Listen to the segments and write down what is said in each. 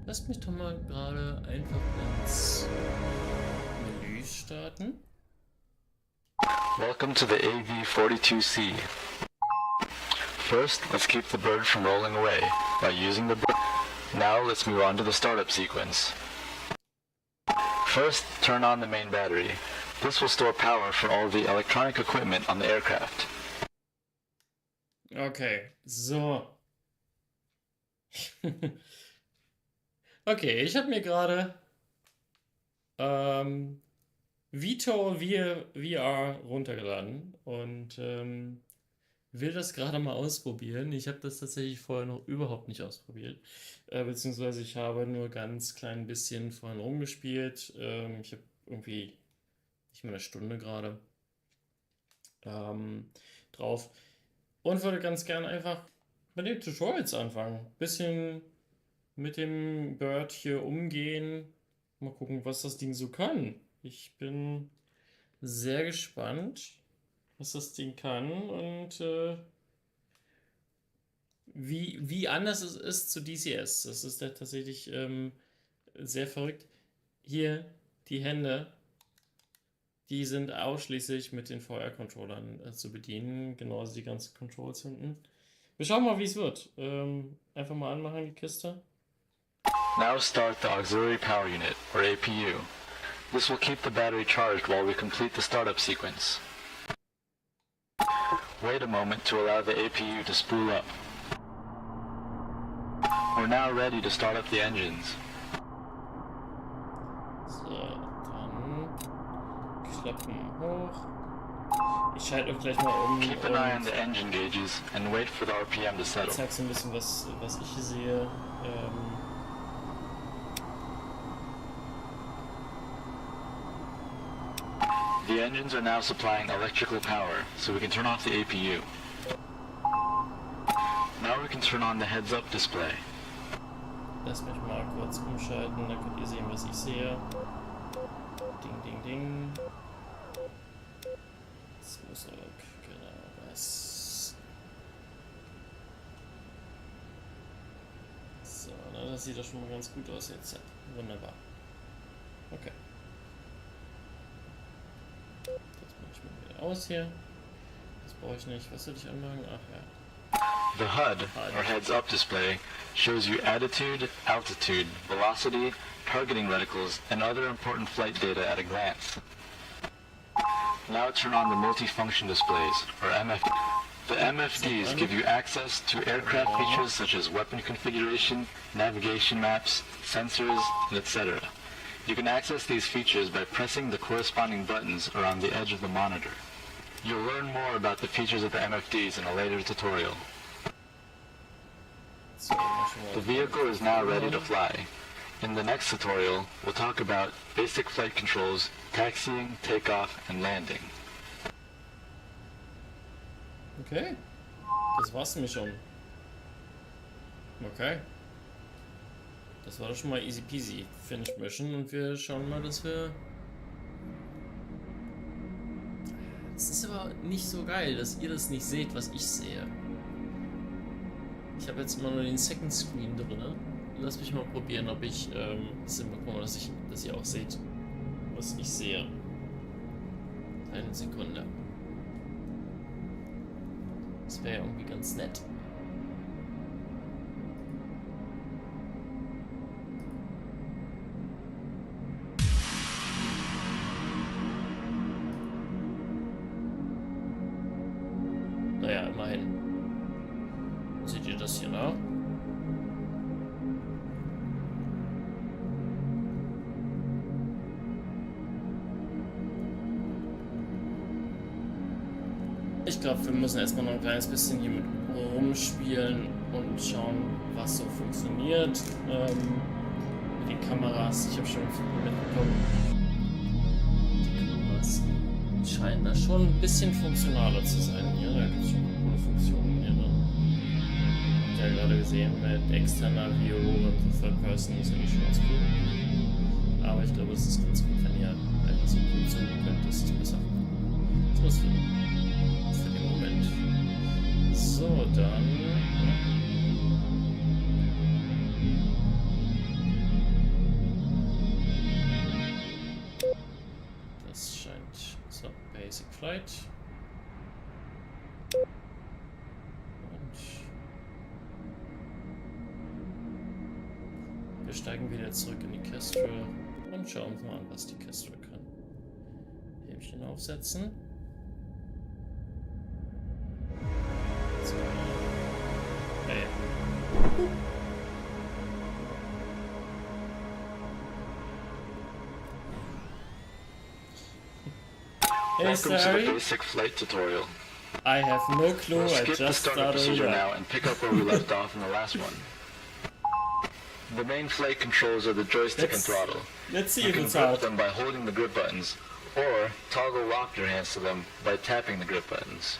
Lasst mich doch mal gerade einfach ins Menü starten. Welcome to the AV-42C. First, let's keep the bird from rolling away by using the bird. Now let's move on to the startup sequence. First, turn on the main battery. This will store power for all the electronic equipment on the aircraft. Okay, so. Okay, ich habe mir gerade VTOL VR runtergeladen und will das gerade mal ausprobieren. Ich habe das tatsächlich vorher noch überhaupt nicht ausprobiert. Beziehungsweise ich habe nur ganz klein bisschen vorhin rumgespielt. Ich habe irgendwie nicht mal eine Stunde gerade drauf und würde ganz gerne einfach mit den Tutorials anfangen. Bisschen mit dem Bird hier umgehen. Mal gucken, was das Ding so kann. Ich bin sehr gespannt, was das Ding kann und wie anders es ist zu DCS. Das ist ja tatsächlich sehr verrückt. Hier die Hände, die sind ausschließlich mit den VR-Controllern zu bedienen. Genauso die ganzen Controls hinten. Wir schauen mal, wie es wird. Einfach mal anmachen, die Kiste. Now start the auxiliary power unit, or APU. This will keep the battery charged while we complete the startup sequence. Wait a moment to allow the APU to spool up. We're now ready to start up the engines. So, dann klappen hoch. Ich schalte euch gleich mal um. Keep an eye on the engine gauges and wait for the RPM to Ich settle. zeige so ein bisschen, was ich hier sehe. The engines are now supplying electrical power, so we can turn off the APU. Now we can turn on the heads-up display. Lass mich mal kurz umschalten, dann könnt ihr sehen, was ich sehe. Ding, ding, ding. Smooth, genau das. So, na, das sieht doch schon mal ganz gut aus jetzt. Wunderbar. Okay. Das mache ich mal wieder aus hier. Das brauche ich nicht. Was soll ich anmachen? Ach ja. The HUD, or heads-up display, shows you attitude, altitude, velocity, targeting reticles, and other important flight data at a glance. Now turn on the multifunction displays, or MFD. The MFDs give you access to aircraft features such as weapon configuration, navigation maps, sensors, and etc. You can access these features by pressing the corresponding buttons around the edge of the monitor. You'll learn more about the features of the MFDs in a later tutorial. The vehicle is now ready to fly. In the next tutorial, we'll talk about basic flight controls, taxiing, takeoff, and landing. Okay, das war's nämlich schon. Okay. Das war doch schon mal easy peasy. Finish Mission und wir schauen mal, dass wir... Es ist aber nicht so geil, dass ihr das nicht seht, was ich sehe. Ich habe jetzt immer nur den Second Screen drin. Lass mich mal probieren, ob ich es hinbekomme, dass ihr auch seht, was ich sehe. Eine Sekunde. Das wäre ja irgendwie ganz nett. Naja, immerhin. Seht ihr das hier, ne? Ich glaube, wir müssen erstmal noch ein kleines bisschen hier mit rumspielen und schauen, was so funktioniert. Mit den Kameras, ich habe schon mitbekommen, die Kameras scheinen da schon ein bisschen funktionaler zu sein hier. Da gibt es schon coole Funktionen hier, ne? Habt ihr ja gerade gesehen, mit externer View und Third Person ist eigentlich schon ganz cool. Aber ich glaube, es ist ganz gut, wenn ihr einfach so gut zoomen könnt, das ist besser. Das war's für den Moment. So, dann. Das scheint so Basic Flight. Und wir steigen wieder zurück in die Kestrel und schauen uns mal an, was die Kestrel kann. Hämchen aufsetzen. Hey. Hey, Welcome to sorry. the basic flight tutorial. I have no clue. We'll I skip the just starter started procedure out. now and pick up where we left off in the last one. The main flight controls are the joystick and throttle. Let's see You if can it's grip out. them by holding the grip buttons, or toggle lock your hands to them by tapping the grip buttons.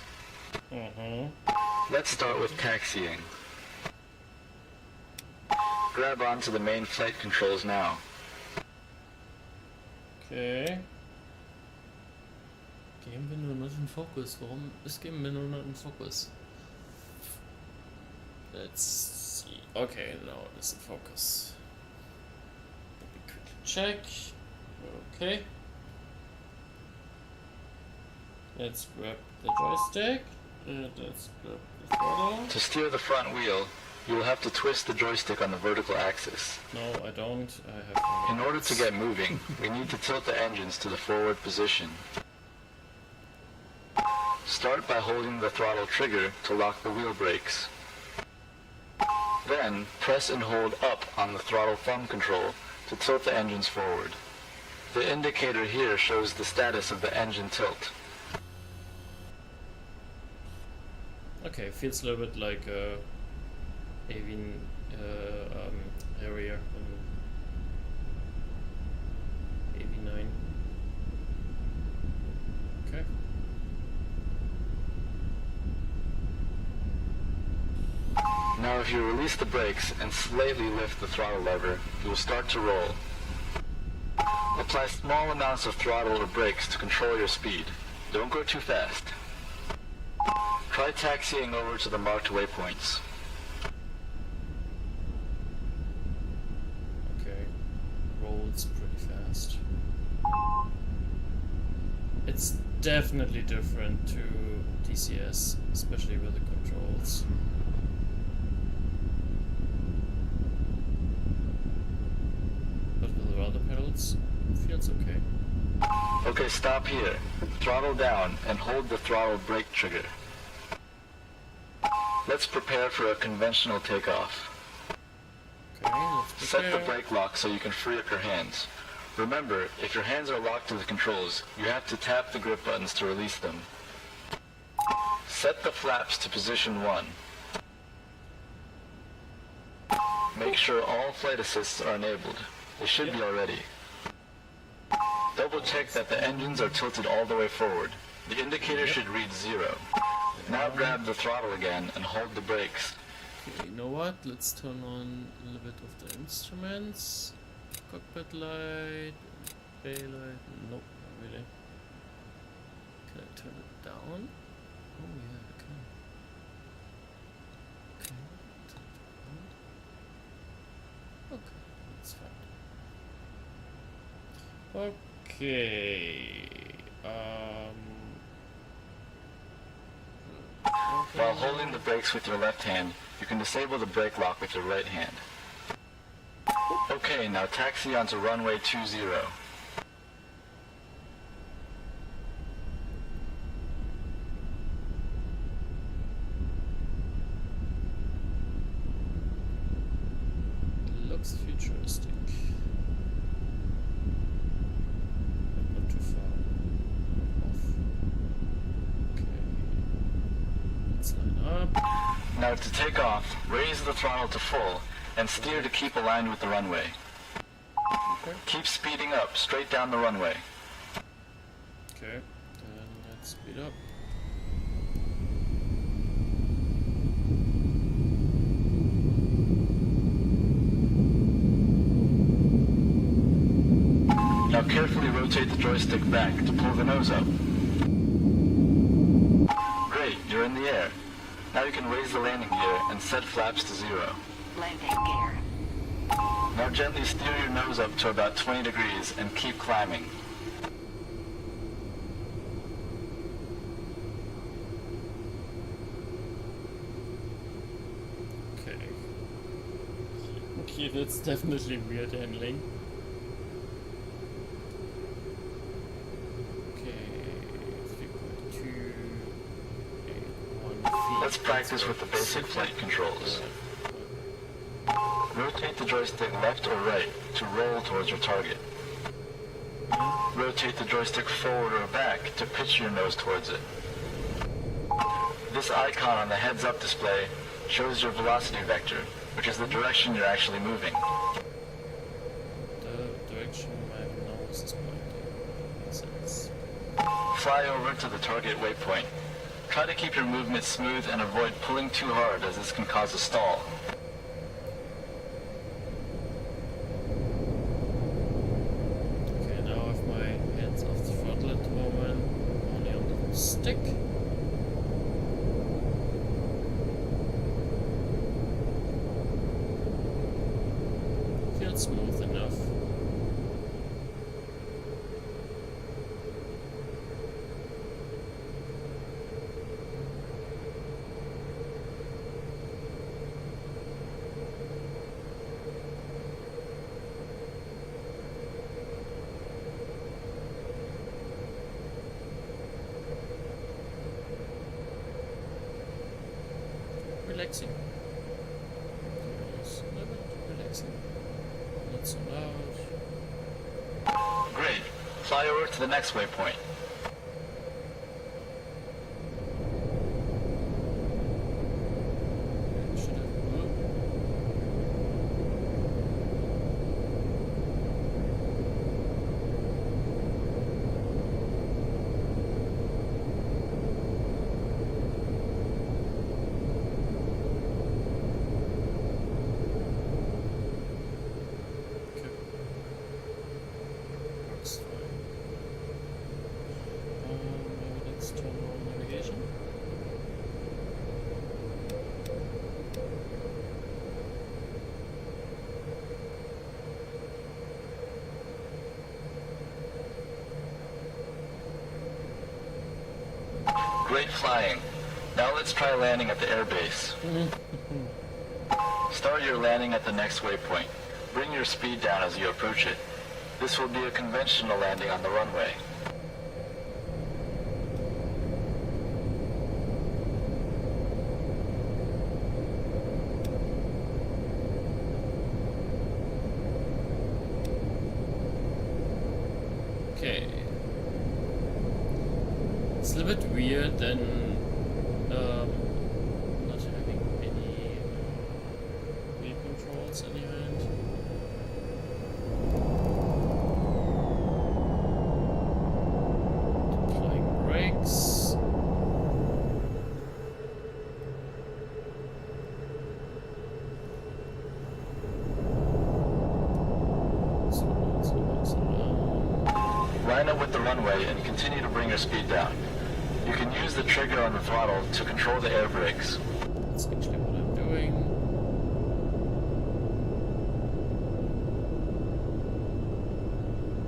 Let's start with taxiing. Grab onto the main flight controls now. Okay. Geben wir nur noch den Fokus. Warum ist geben wir nur noch den Fokus? Let's see. Okay, now it is the focus. Let me quickly check. Okay. Let's grab the joystick. Let's grab the throttle. To steer the front wheel, you will have to twist the joystick on the vertical axis. No, I don't. I have. In order to get moving, we need to tilt the engines to the forward position. Start by holding the throttle trigger to lock the wheel brakes. Then, press and hold up on the throttle thumb control to tilt the engines forward. The indicator here shows the status of the engine tilt. Okay, feels a little bit like avian area in AV9. Okay. Now if you release the brakes and slightly lift the throttle lever, you will start to roll. Apply small amounts of throttle or brakes to control your speed. Don't go too fast. Try taxiing over to the marked waypoints. Okay. Rolls pretty fast. It's definitely different to DCS, especially with the controls. But with the other pedals, it feels okay. Okay, stop here. Throttle down and hold the throttle brake trigger. Let's prepare for a conventional takeoff. Okay, let's Set prepare. the brake lock so you can free up your hands. Remember, if your hands are locked to the controls, you have to tap the grip buttons to release them. Set the flaps to position 1. Make sure all flight assists are enabled. They should be already. Double check that the engines are tilted all the way forward. The indicator should read 0. Now grab the throttle again and hold the brakes. Okay, you know what? Let's turn on a little bit of the instruments. Cockpit light, bay light. Nope, not really. Can I turn it down? Oh yeah, I can. Okay, turn it down. Okay, that's fine. Okay. While holding the brakes with your left hand, you can disable the brake lock with your right hand. Okay, now taxi onto runway 20. joystick. Not too far off. Okay. Let's line up. Now to take off, raise the throttle to full and steer to keep aligned with the runway. Okay. Keep speeding up, straight down the runway. Okay, then let's speed up. Now carefully rotate the joystick back to pull the nose up. Great, you're in the air. Now you can raise the landing gear and set flaps to 0. Landing gear. Now gently steer your nose up to about 20 degrees and keep climbing. Okay. Okay, that's definitely weird handling. Okay, 3.2, 8, 1 feet. Let's practice with the basic flight controls. Rotate the joystick left or right to roll towards your target. Rotate the joystick forward or back to pitch your nose towards it. This icon on the heads-up display shows your velocity vector, which is the direction you're actually moving. The direction my nose is pointing. Makes sense. Fly over to the target waypoint. Try to keep your movement smooth and avoid pulling too hard, as this can cause a stall. Okay, now I have my hands off the throttle at the moment, only on the stick. Feels smooth enough. Relaxing. Just a little bit relaxing. Not so loud. Great. Fly over to the next waypoint. Should have moved. Okay. Works fine. Maybe let's turn on navigation. Great flying. Now let's try landing at the airbase. Start your landing at the next waypoint. Bring your speed down as you approach it. This will be a conventional landing on the runway. Okay. It's a little bit weird then not having any wheel controls in the end. Deploying brakes. Slow. Line up with the runway and continue to bring your speed down. You can use the trigger on the throttle to control the air brakes. That's actually what I'm doing.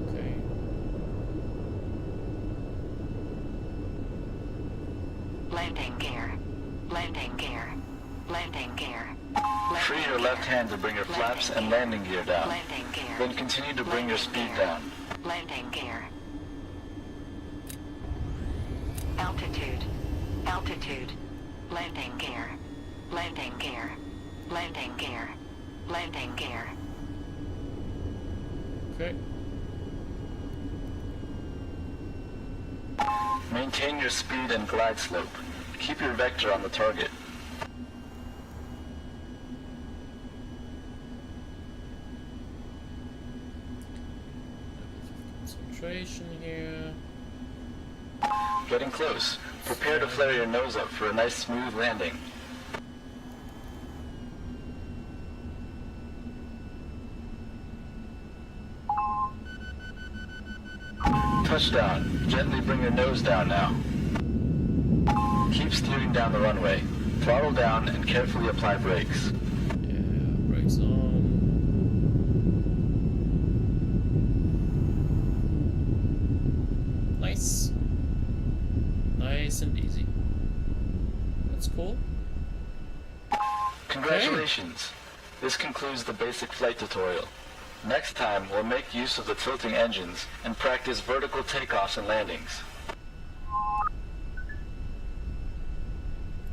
Okay. Landing gear. Landing gear. Landing gear. Free your left hand to bring your flaps and landing gear down. Landing gear. Then continue to bring your speed down. Landing gear. Altitude. Altitude. Landing gear. Landing gear. Landing gear. Landing gear. Okay. Maintain your speed and glide slope. Keep your vector on the target. Concentration here. Getting close. Prepare to flare your nose up for a nice smooth landing. Touchdown. Gently bring your nose down now. Keep steering down the runway. Throttle down and carefully apply brakes. Yeah, brakes on. Nice. Nice and easy. That's cool. Congratulations. This concludes the basic flight tutorial. Next time, we'll make use of the tilting engines and practice vertical takeoffs and landings.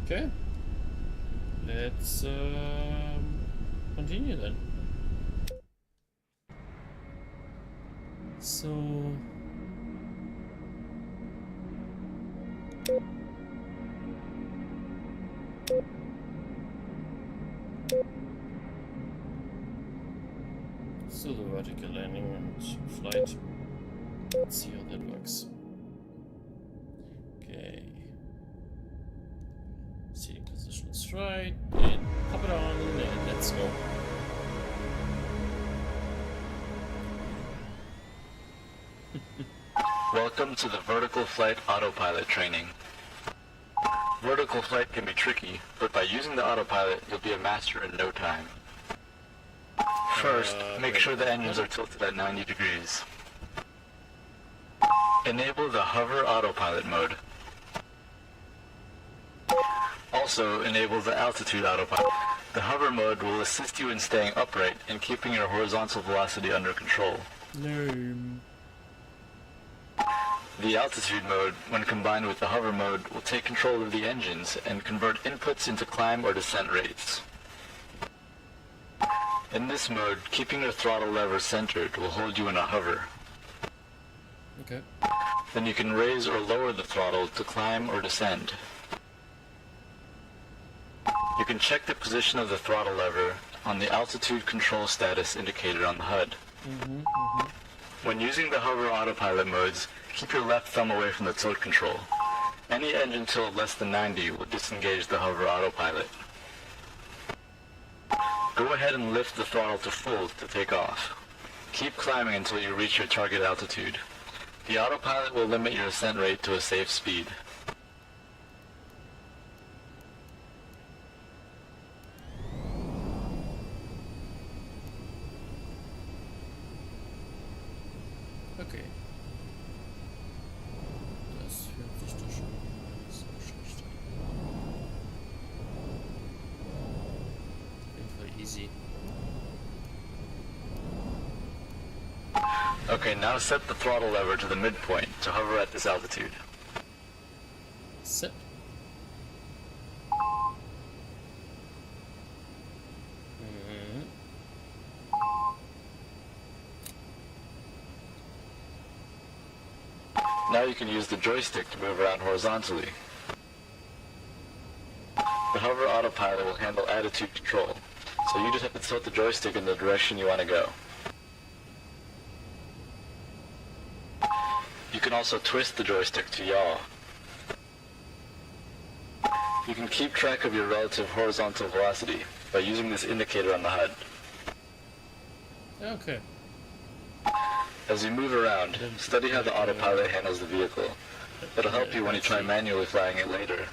Okay. Let's continue then. So still the vertical landing and flight. Let's see how that works. Okay. Seating position is right, and pop it on, and let's go. Welcome to the vertical flight autopilot training. Vertical flight can be tricky, but by using the autopilot, you'll be a master in no time. First, make sure the engines are tilted at 90 degrees. Enable the hover autopilot mode. Also, enable the altitude autopilot. The hover mode will assist you in staying upright and keeping your horizontal velocity under control. Name. The altitude mode, when combined with the hover mode, will take control of the engines and convert inputs into climb or descent rates. In this mode, keeping your throttle lever centered will hold you in a hover. Okay. Then you can raise or lower the throttle to climb or descend. You can check the position of the throttle lever on the altitude control status indicated on the HUD. When using the hover autopilot modes, keep your left thumb away from the tilt control. Any engine tilt less than 90 will disengage the hover autopilot. Go ahead and lift the throttle to full to take off. Keep climbing until you reach your target altitude. The autopilot will limit your ascent rate to a safe speed. Okay. Das hört sich doch schon so schlecht an. Auf jeden Fall easy. Okay, now set the throttle lever to the midpoint to hover at this altitude. Set. Now you can use the joystick to move around horizontally. The hover autopilot will handle attitude control, so you just have to tilt the joystick in the direction you want to go. You can also twist the joystick to yaw. You can keep track of your relative horizontal velocity by using this indicator on the HUD. Okay. As you move around, study how the autopilot handles the vehicle. It'll help you when you try manually flying it later.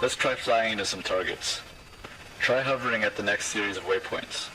Let's try flying into some targets. Try hovering at the next series of waypoints.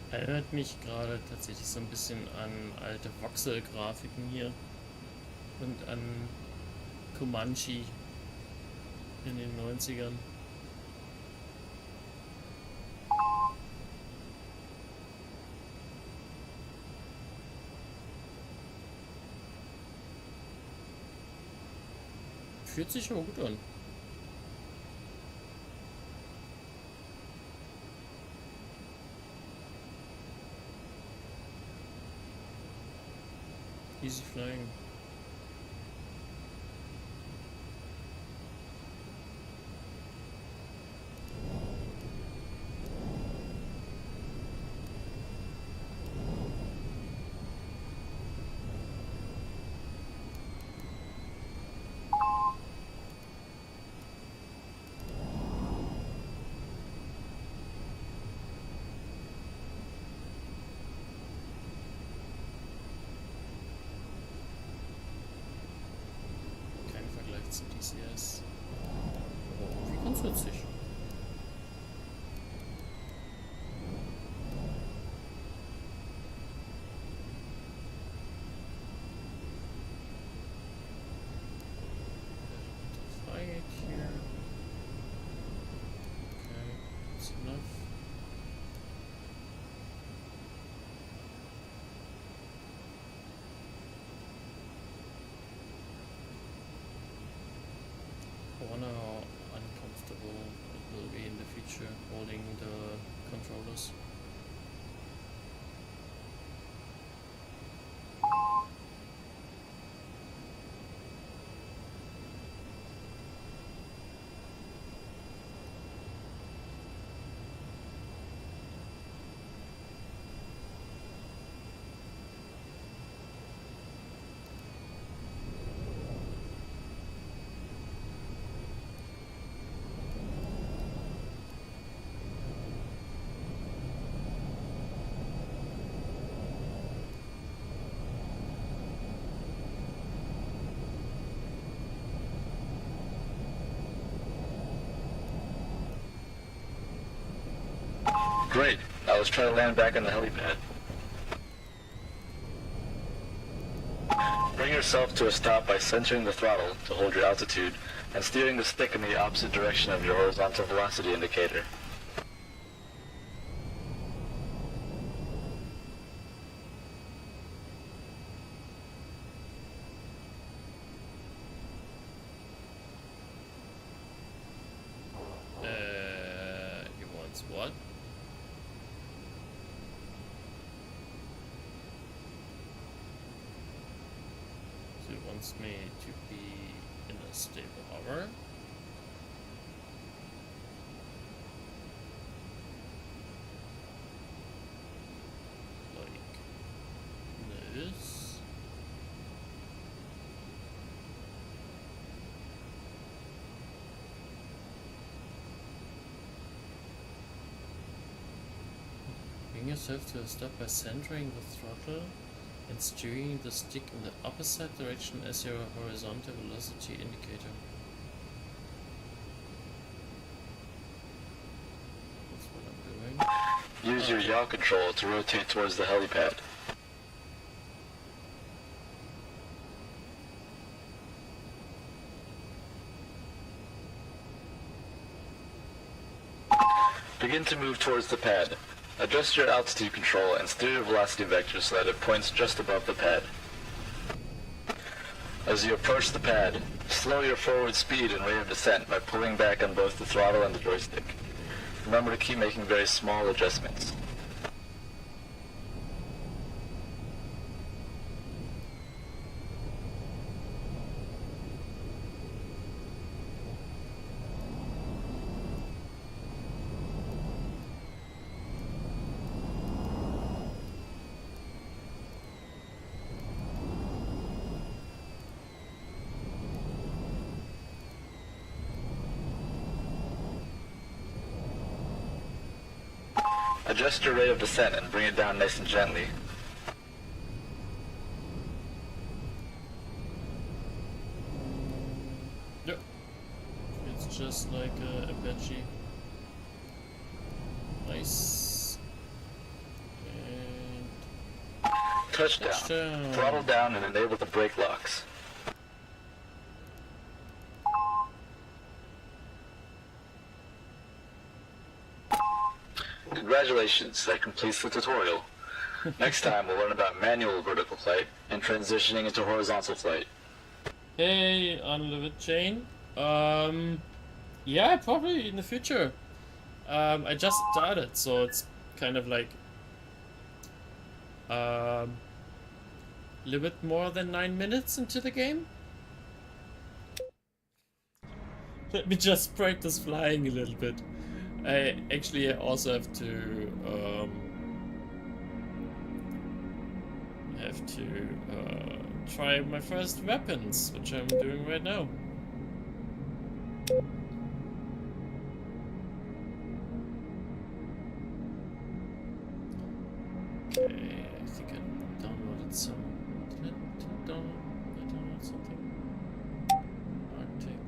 Erinnert mich gerade tatsächlich so ein bisschen an alte Voxel-Grafiken hier und an Comanche in den 90ern. Fühlt sich aber gut an. Easy flying. Zu DCS. Wie ganz witzig. Flying it here. Okay, that's enough. I wonder how uncomfortable it will be in the future holding the controllers. Great. Now let's try to land back on the helipad. Bring yourself to a stop by centering the throttle to hold your altitude and steering the stick in the opposite direction of your horizontal velocity indicator. He wants what? He wants me to be in a stable hover. Like this. Bring yourself to a stop by centering the throttle and steering the stick in the opposite direction as your horizontal velocity indicator. That's what I'm doing. Use your yaw control to rotate towards the helipad. Begin to move towards the pad. Adjust your altitude control and steer your velocity vector so that it points just above the pad. As you approach the pad, slow your forward speed and rate of descent by pulling back on both the throttle and the joystick. Remember to keep making very small adjustments. Adjust your rate of descent and bring it down nice and gently. Yep. It's just like Apache. Nice. Touchdown. Throttle down and enable the brake locks. Congratulations, that completes the tutorial. Next time we'll learn about manual vertical flight and transitioning into horizontal flight. Hey, unlimited chain. Yeah, probably in the future. I just started, so it's kind of like a little bit more than 9 minutes into the game. Let me just practice flying a little bit. I also have to try my first weapons, which I'm doing right now. Okay, I think I downloaded some. Did I download something? Arctic.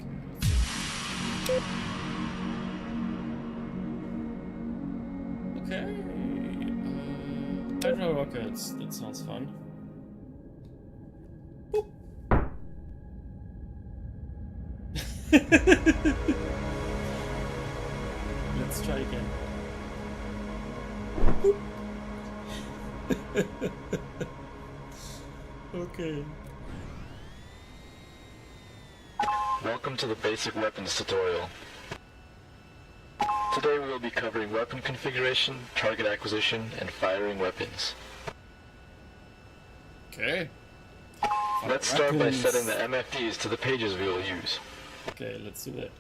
Okay. Hydro rockets. That sounds fun. Boop. Let's try again. Boop. Okay. Welcome to the basic weapons tutorial. Today we will be covering weapon configuration, target acquisition, and firing weapons. Okay. Let's start by setting the MFDs to the pages we will use. Okay, let's do that.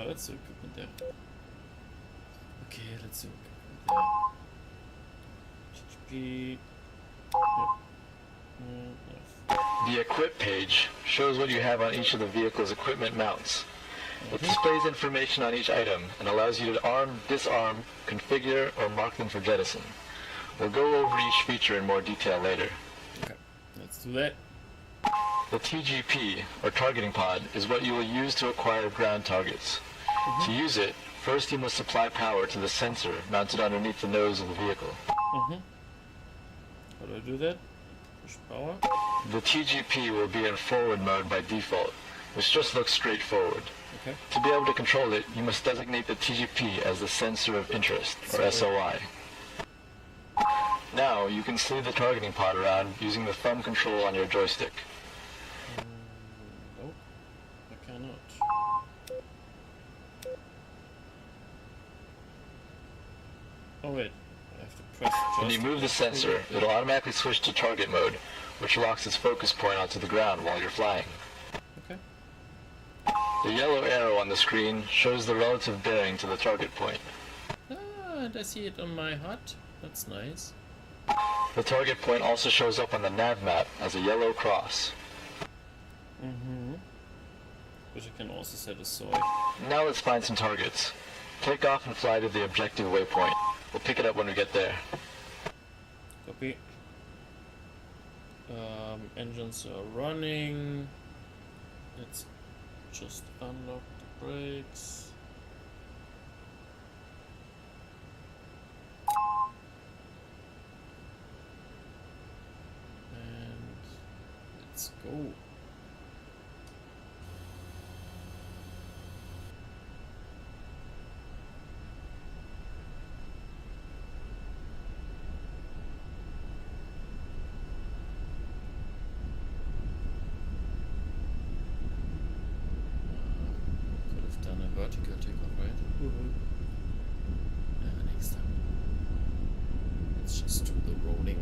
Let's do equipment there. Okay, let's do equipment there. GGP. Yep. The equip page shows what you have on each of the vehicle's equipment mounts. It displays information on each item and allows you to arm, disarm, configure, or mark them for jettison. We'll go over each feature in more detail later. Okay, let's do that. The TGP, or targeting pod, is what you will use to acquire ground targets. To use it, first you must supply power to the sensor mounted underneath the nose of the vehicle. How do I do that? Push power. The TGP will be in forward mode by default, which just looks straight forward. Okay. To be able to control it, you must designate the TGP as the sensor of interest, or SOI. Now, you can sleeve the targeting pod around using the thumb control on your joystick. Nope, I cannot. Oh wait, I have to press When you move the sensor, it'll automatically switch to target mode, which locks its focus point onto the ground while you're flying. Okay. The yellow arrow on the screen shows the relative bearing to the target point. Ah, and I see it on my HUD. That's nice. The target point also shows up on the nav map as a yellow cross. Which I can also set as soy. Now let's find some targets. Take off and fly to the objective waypoint. We'll pick it up when we get there. Copy. Engines are running. Let's just unlock the brakes. And let's go. Vertical takeoff, right? Next time. Let's just do the rolling.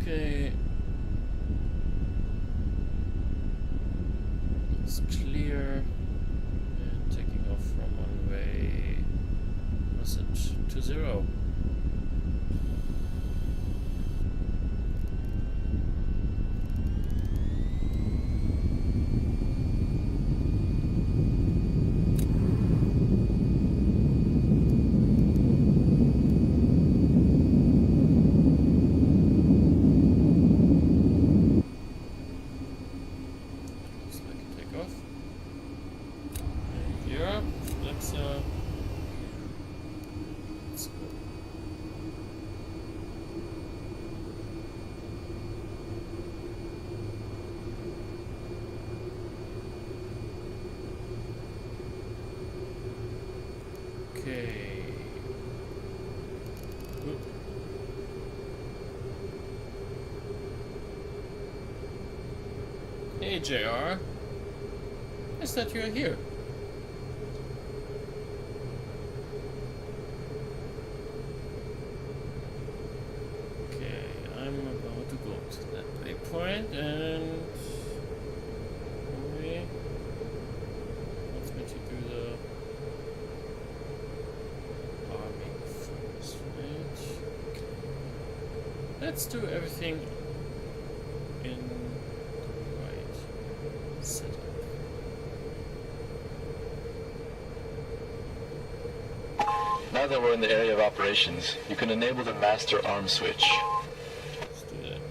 Okay. Looks clear. Taking off from runway, was it 20? Hey JR. Nice that you're here. Okay, I'm about to go to that waypoint and hurry. Wants me to do the arming first, right? Okay. Let's do everything in the right setup. Now that we're in the area of operations, you can enable the master arm switch. Let's do that.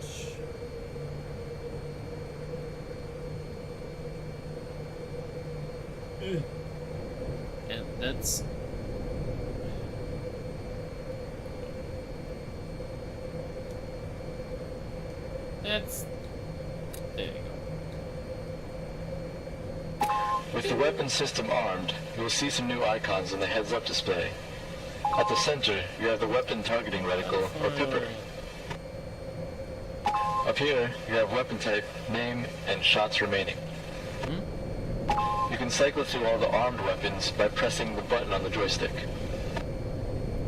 And that's there you go. With the weapon system armed, you will see some new icons in the heads-up display. At the center, you have the weapon targeting reticle, or pipper. Up here, you have weapon type, name, and shots remaining. You can cycle through all the armed weapons by pressing the button on the joystick.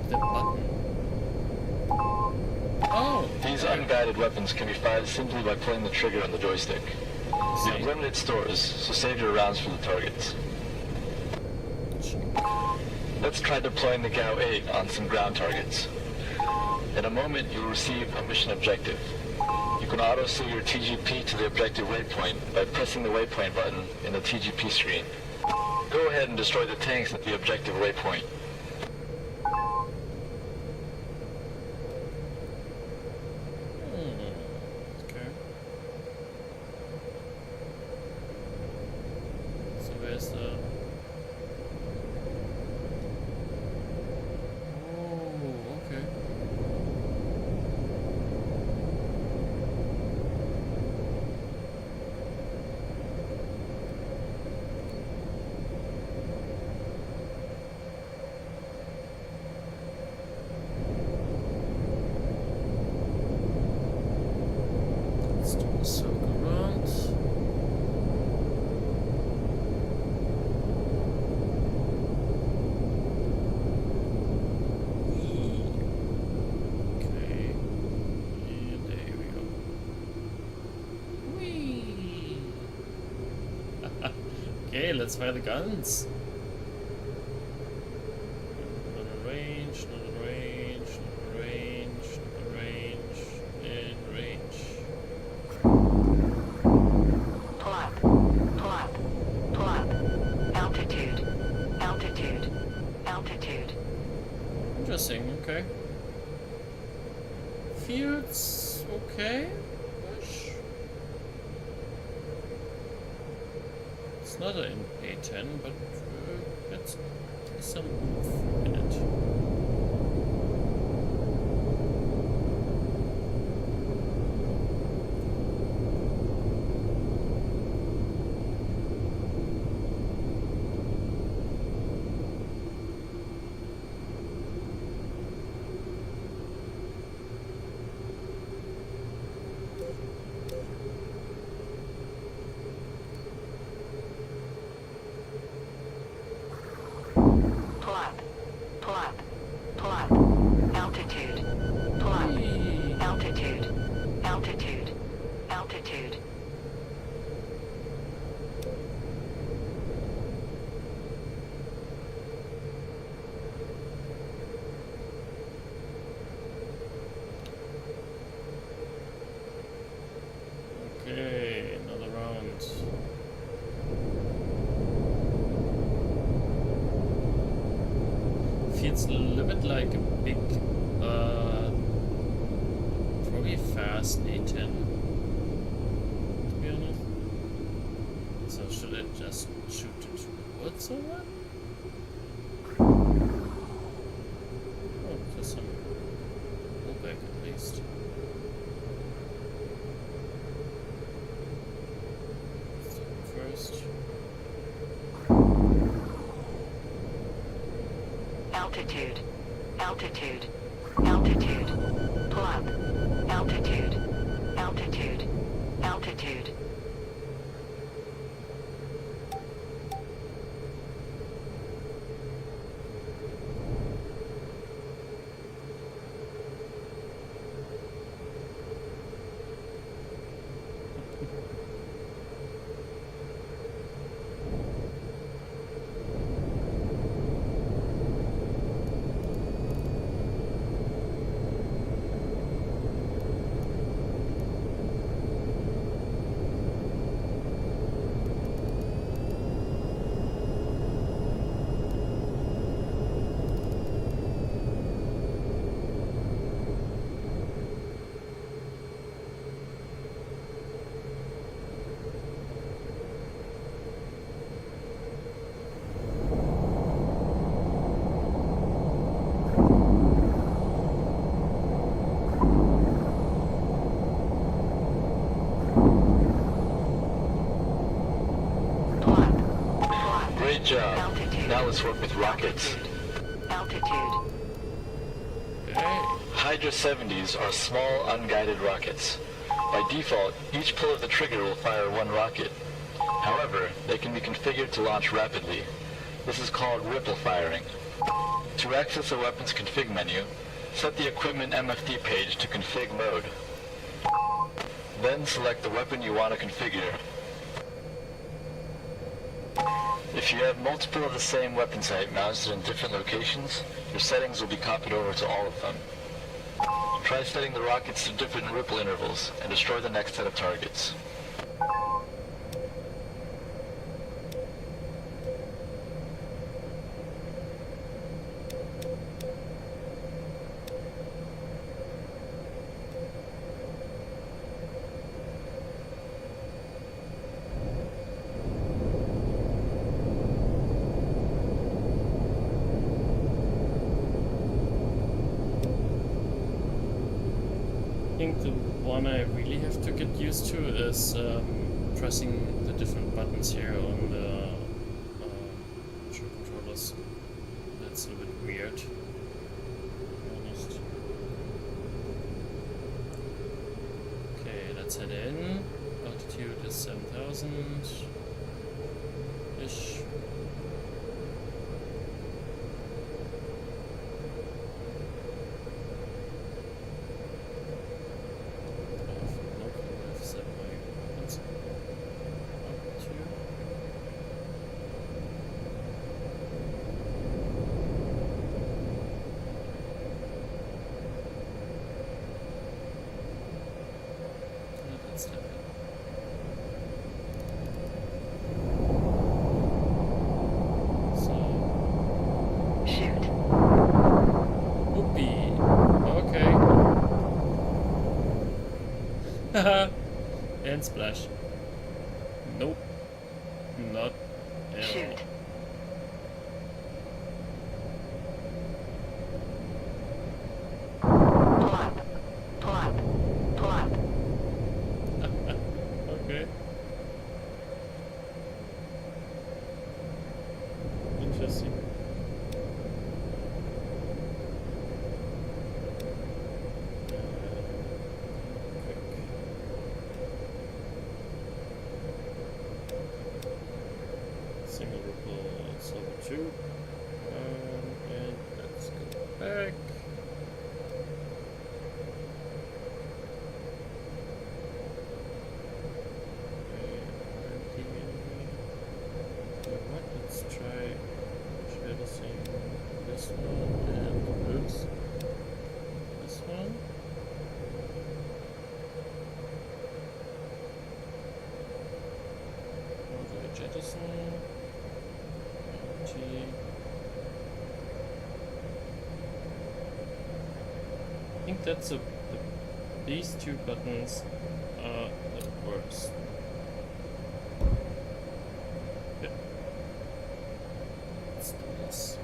The button. Oh! These unguided weapons can be fired simply by pulling the trigger on the joystick. You have limited stores, so save your rounds for the targets. Let's try deploying the GAU 8 on some ground targets. In a moment, you'll receive a mission objective. You can auto-seal your TGP to the objective waypoint by pressing the waypoint button in the TGP screen. Go ahead and destroy the tanks at the objective waypoint. Okay. So where's the... Oh, okay. Let's do a circle round. Okay. And there we go. Whee! Okay, let's fire the guns. Not in range, not in range, not in range, not in range, in range. Pull up. Pull up. Pull up. Altitude. Altitude. Altitude. Interesting, okay. Fields, okay. Ish. It's not an A10, but it's some oomph in it. Pull up. Pull up. Pull up. Altitude. Pull up. Altitude. Altitude. Altitude. Okay, another round. Feels a little bit like a big, probably fast A10, to be honest. So should I just shoot it towards or what? Oh, there's some pullback at least. First. Altitude. Altitude. Altitude. Pull up. Altitude. Altitude. Altitude. Now let's work with rockets. Altitude. Okay. Hydra 70s are small, unguided rockets. By default, each pull of the trigger will fire one rocket. However, they can be configured to launch rapidly. This is called ripple firing. To access a weapon's config menu, set the equipment MFD page to config mode. Then select the weapon you want to configure. If you have multiple of the same weapon type mounted in different locations, your settings will be copied over to all of them. Try setting the rockets to different ripple intervals and destroy the next set of targets. I think the one I really have to get used to is pressing the different buttons here on the controllers. That's a bit weird, to be honest. Okay, let's head in. Altitude is 7,000-ish. Shoot. Whoopee. Okay. Haha. And splash. Nope. Not at all. Shoot. Pull up. Pull up. Pull up. Okay. Interesting. Single ripple silver 2. And let's go back. What? Let's try jettisoning this one and oops, this one. How do I jettison? T. I think that's these two buttons are the worst. Yeah. Let's do this.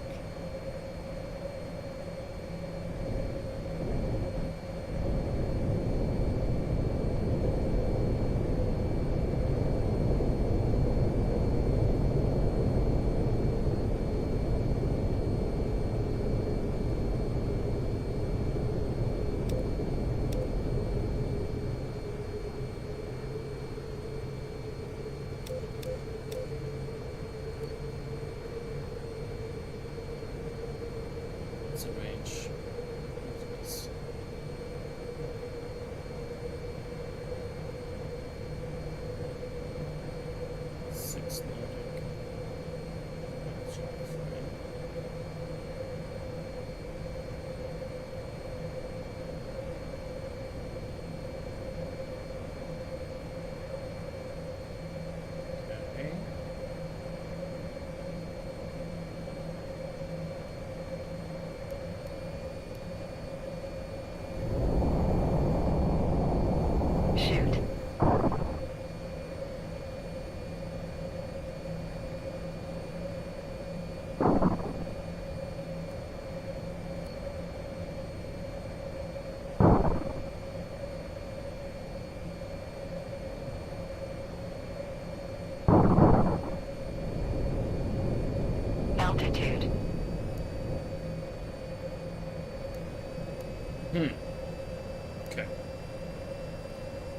Okay.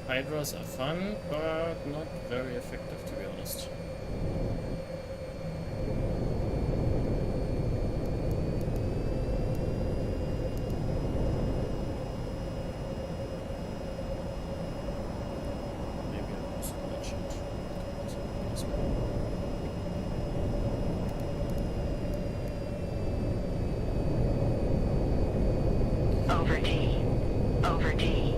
Hydras are fun, but not very effective, to be honest. Maybe I was merchant. Over T. Over T.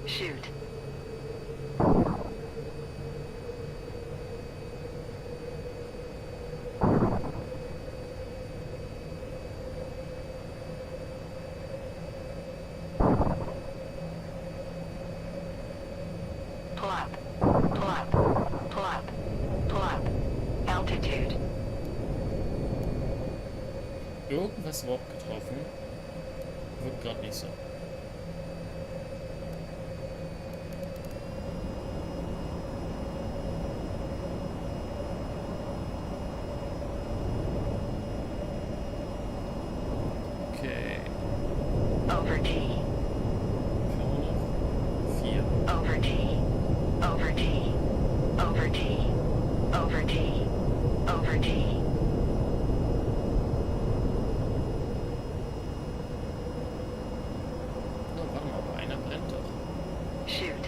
Shoot. Pull up. Pull up. Pull up. Pull up. Altitude. Irgendwas überhaupt getroffen? Wird gerade nicht so. Okay. Over T. Schauen wir noch. 4. Over T. Over T. Over T. Over T. Over T. Oh, warte mal, aber einer brennt doch. Shoot.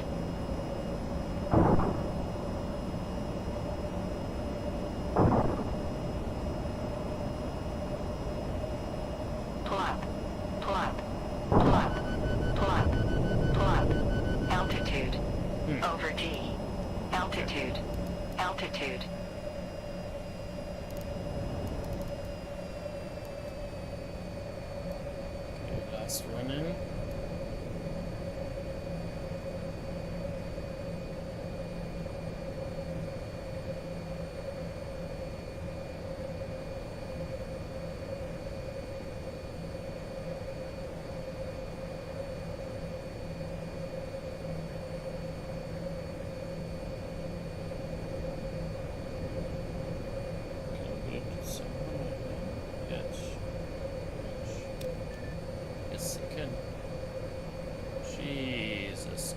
Pull up. Pull up. Pull up. Pull up. Pull up. Altitude. Over T. Altitude. Altitude. Okay, last run in. Yes, I can. Jesus.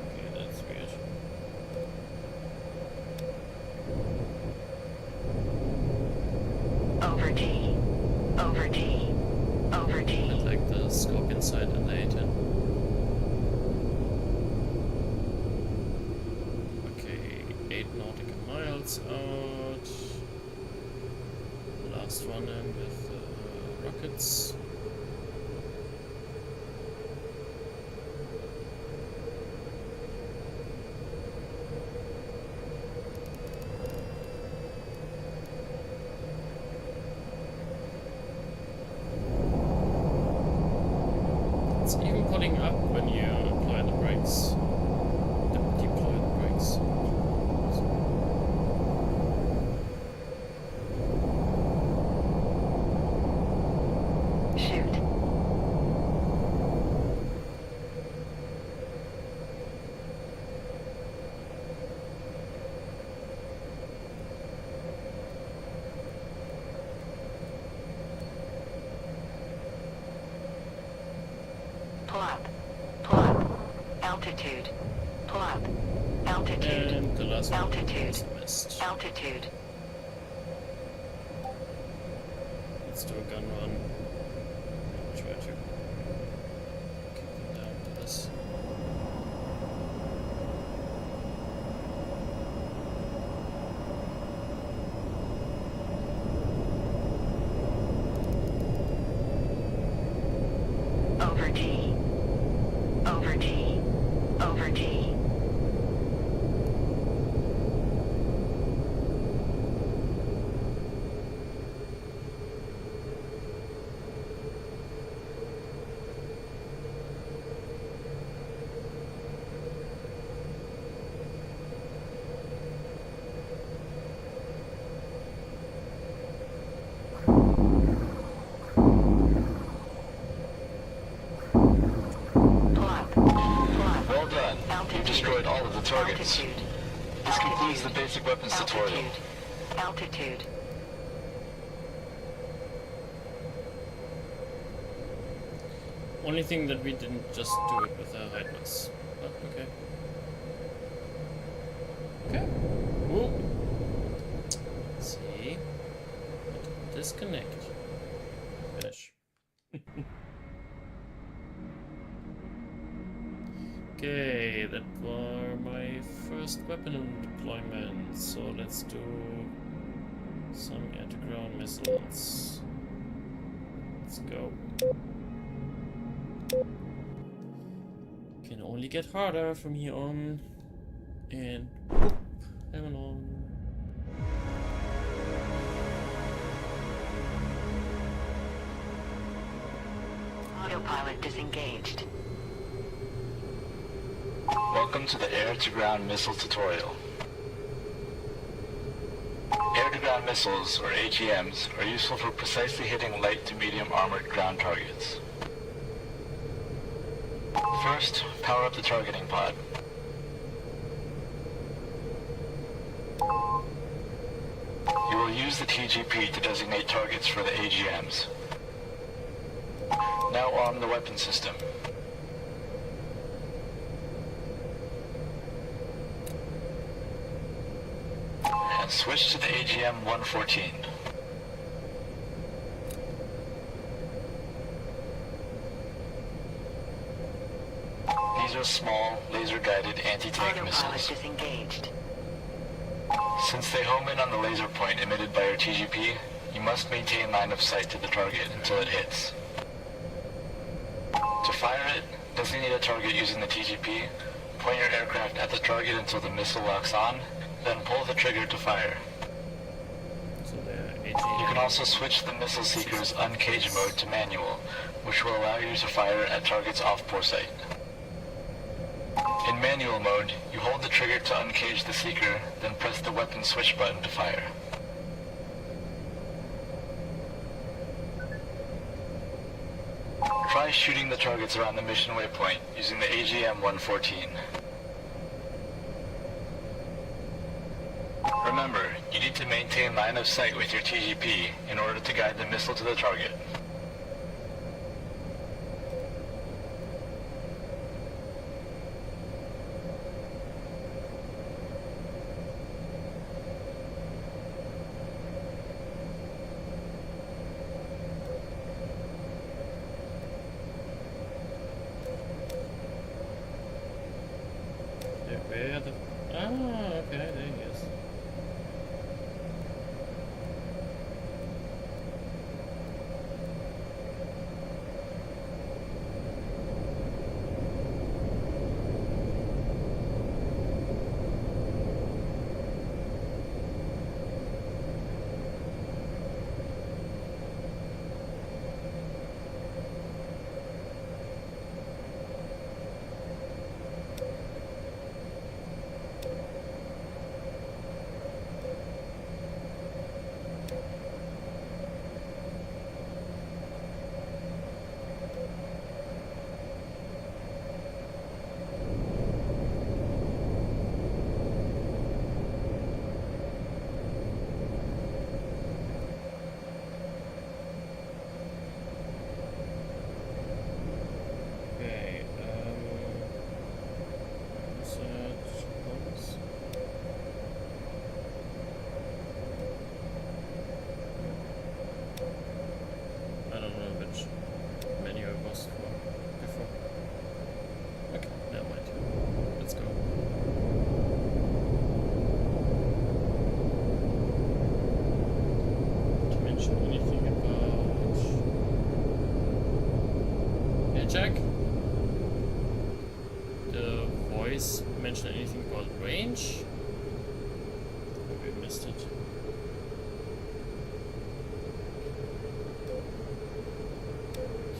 Okay, that's weird. Over T. Over T. Over I T. like the scope inside and the A10. Okay, 8 nautical miles out. Last one in with rockets. It's even pulling up when you apply the brakes. Deploy the brakes. Shoot. Pull up. Pull up. Altitude. Pull up. Altitude. And the last one Altitude. was missed. Altitude. Let's do a gun run. Try to keep them down to this. Over T. Over T. Over T. destroyed all of the targets. Altitude. This concludes the basic weapons tutorial. Altitude. Only thing that we didn't just do it with a height mass. But okay. Okay. Whoa. Let's see. Disconnect. Finish. Okay, that were my first weapon deployment. So let's do some air-to-ground missiles. Let's go. Can only get harder from here on. And whoop, hammer on. Autopilot disengaged. Welcome to the air-to-ground missile tutorial. Air-to-ground missiles, or AGMs, are useful for precisely hitting light to medium armored ground targets. First, power up the targeting pod. You will use the TGP to designate targets for the AGMs. Now arm the weapon system. And switch to the AGM-114. These are small, laser-guided anti-tank Autopilot missiles. disengaged. Since they home in on the laser point emitted by your TGP, you must maintain line of sight to the target until it hits. To fire it, designate a target using the TGP, point your aircraft at the target until the missile locks on, then pull the trigger to fire. So the You can also switch the missile seeker's uncaged mode to manual, which will allow you to fire at targets off bore sight. In manual mode, you hold the trigger to uncage the seeker, then press the weapon switch button to fire. Try shooting the targets around the mission waypoint using the AGM-114. Remember, you need to maintain line of sight with your TGP in order to guide the missile to the target. Where the... Ah, okay, there he is. Check. The voice mention anything about range? Maybe I missed it.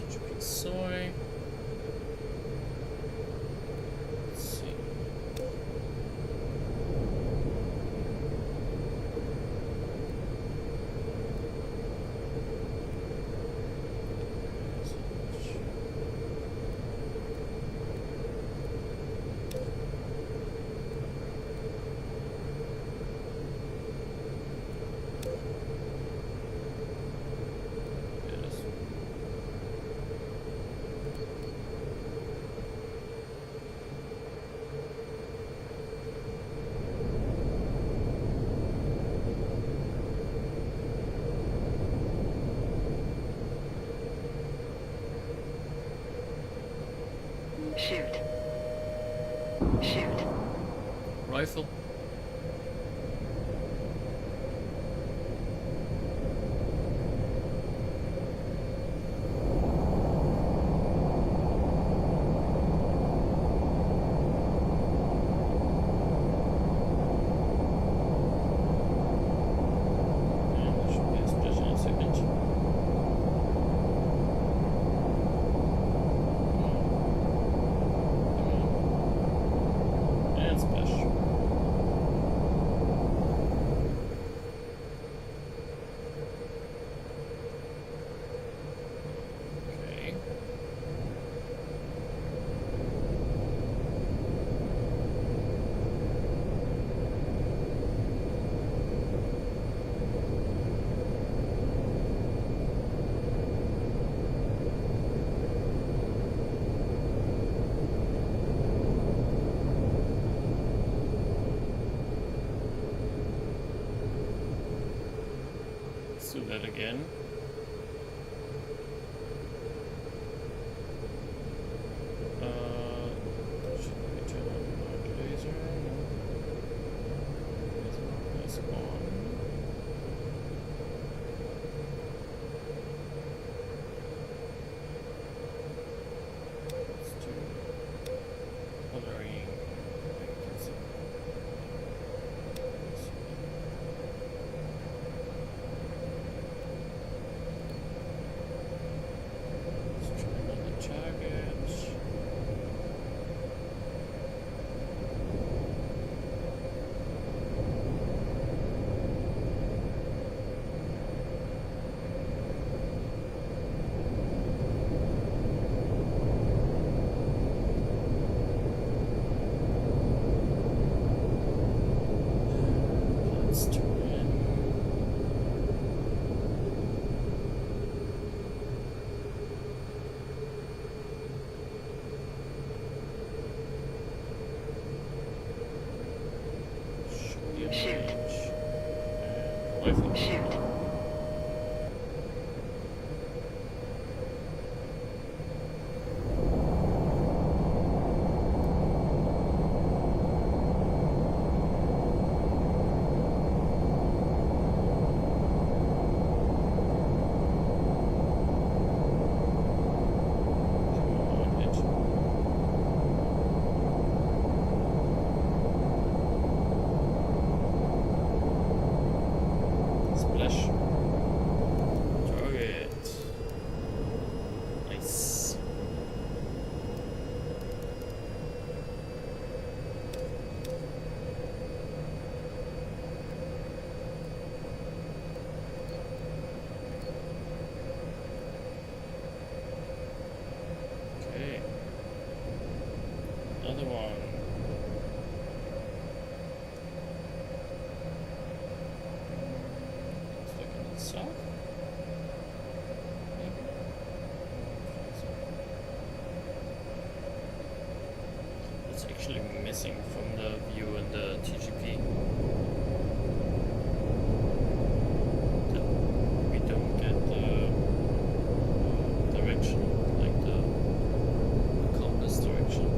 TGP soy. Let's see. Shoot. Shoot. Rifle. Do that again. Should we turn on the laser? No. Laser is on. Let's do coloring. Shoot. Rifle. Shoot. Splash. Target. Nice. Okay. Another one. South? Maybe. It's actually missing from the view in the TGP. That we don't get the direction, like the compass direction.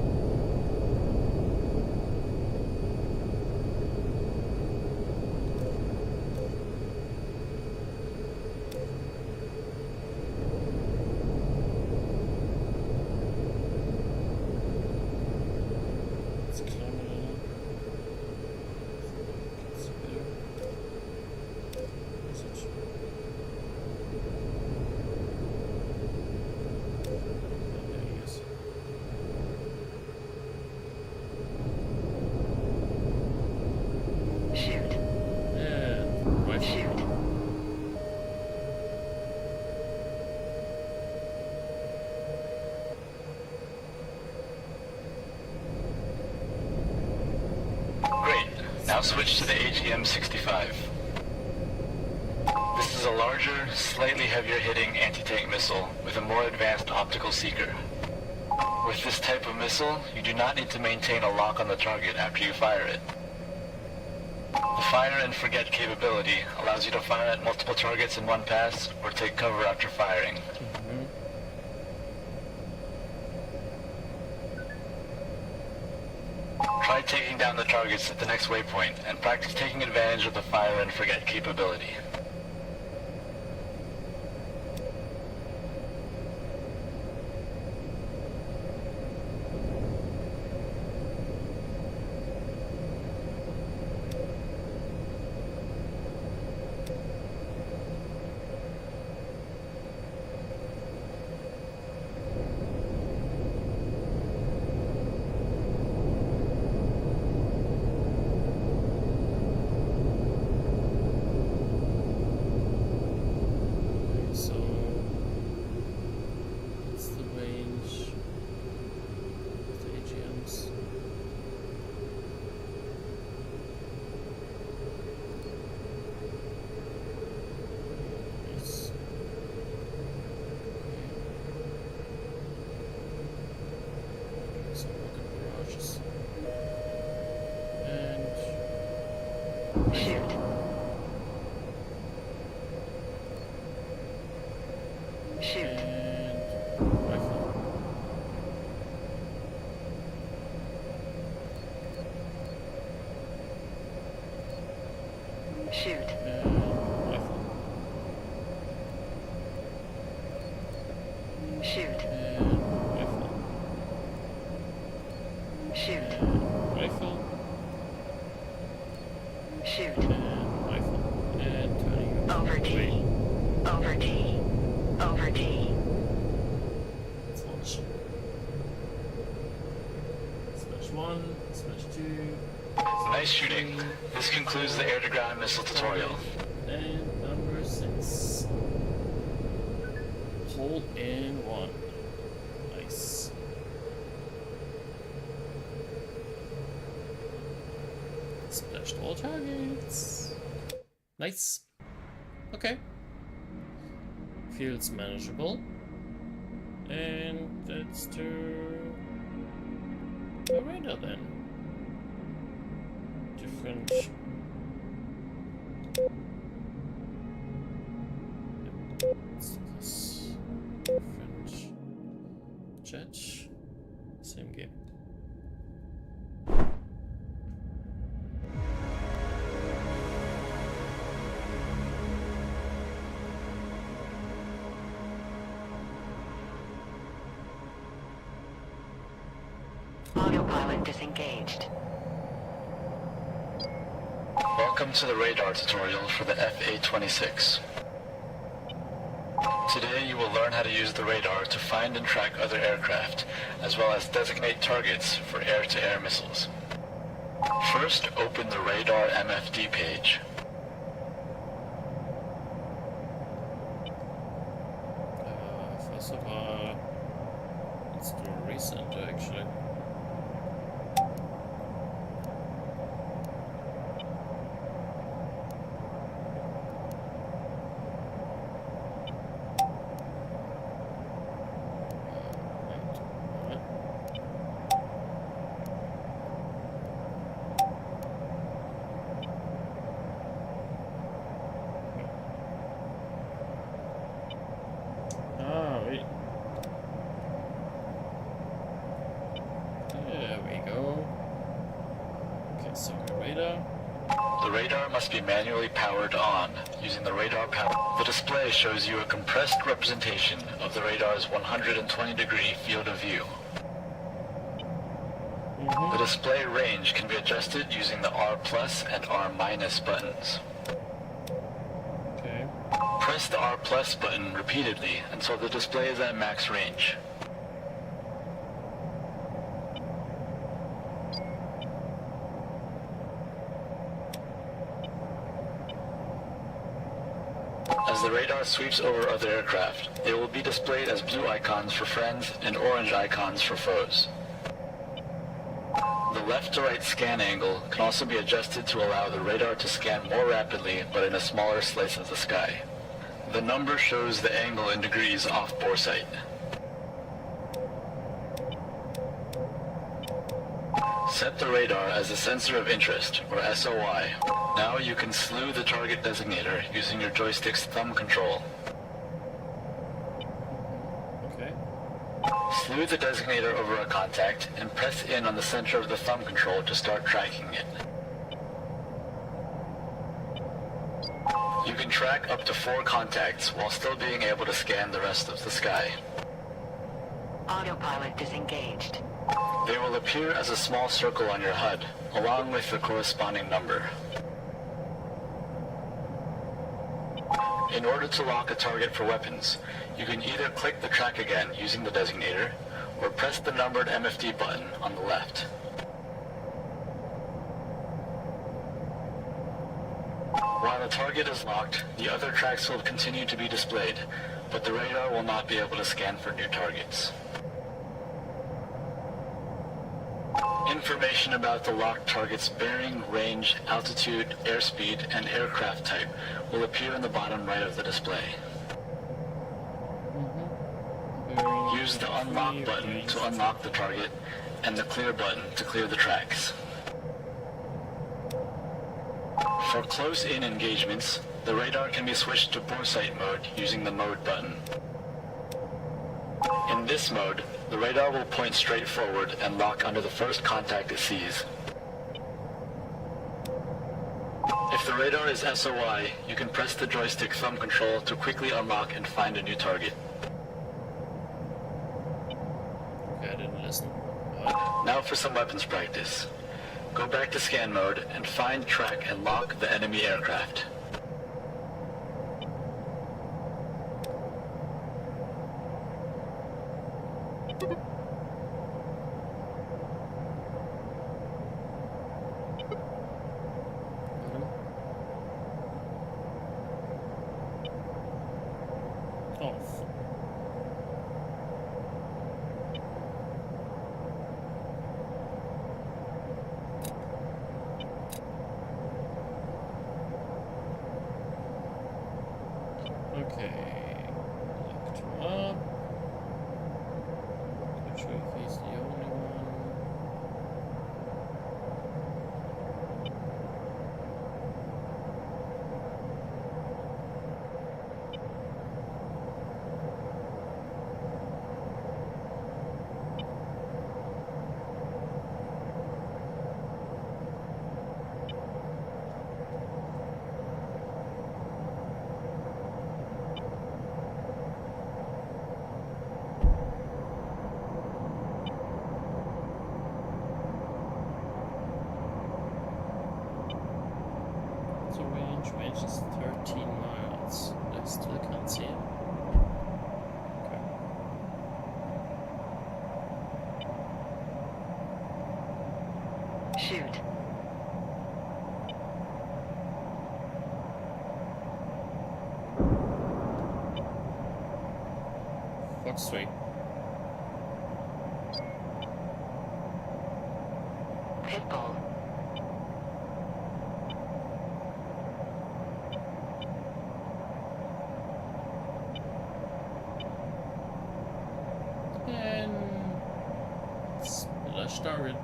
Now switch to the AGM-65. This is a larger, slightly heavier hitting anti-tank missile with a more advanced optical seeker. With this type of missile, you do not need to maintain a lock on the target after you fire it. The fire and forget capability allows you to fire at multiple targets in one pass or take cover after firing. Try taking down the targets at the next waypoint and practice taking advantage of the fire and forget capability. Shoot. Shoot. And rifle. Shoot. And rifle. Shoot. And rifle. Shoot. And rifle. Shoot. And rifle. And turning Over T. away. Over T. Over T. Let's launch. Smash 1, smash 2. Nice shooting. This concludes the air-to-ground missile tutorial. And number 6. Hold in 1. Nice. Splashed all targets. Nice. Okay. Feels manageable. And let's do a radar then. Different. Let's do this. Different jet. Same game. Autopilot disengaged. Welcome to the radar tutorial for the FA-26. Today you will learn how to use the radar to find and track other aircraft, as well as designate targets for air-to-air missiles. First, open the radar MFD page. First of all, let's do a recenter actually. The radar must be manually powered on, using the radar power. The display shows you a compressed representation of the radar's 120-degree field of view. The display range can be adjusted using the R+ and R- buttons. Okay. Press the R+ button repeatedly until the display is at max range. As the radar sweeps over other aircraft, they will be displayed as blue icons for friends and orange icons for foes. The left to right scan angle can also be adjusted to allow the radar to scan more rapidly but in a smaller slice of the sky. The number shows the angle in degrees off bore sight. Set the radar as a sensor of interest, or SOI. Now you can slew the target designator using your joystick's thumb control. Okay. Slew Smooth the designator over a contact and press in on the center of the thumb control to start tracking it. You can track up to 4 contacts while still being able to scan the rest of the sky. Autopilot disengaged. They will appear as a small circle on your HUD, along with the corresponding number. In order to lock a target for weapons, you can either click the track again using the designator, or press the numbered MFD button on the left. While the target is locked, the other tracks will continue to be displayed, but the radar will not be able to scan for new targets. Information about the locked target's bearing, range, altitude, airspeed, and aircraft type will appear in the bottom right of the display. Use the unlock button to unlock the target, and the clear button to clear the tracks. For close-in engagements, the radar can be switched to boresight mode using the mode button. In this mode, the radar will point straight forward and lock under the first contact it sees. If the radar is SOI, you can press the joystick thumb control to quickly unlock and find a new target. Okay, I didn't listen. Now for some weapons practice. Go back to scan mode and find, track, and lock the enemy aircraft. Off. Okay, locked him up. Not sure if he's the only one. So range is 13 miles. I still can't see him. Okay. Shoot. Fox 3. Pitbull. And splash target.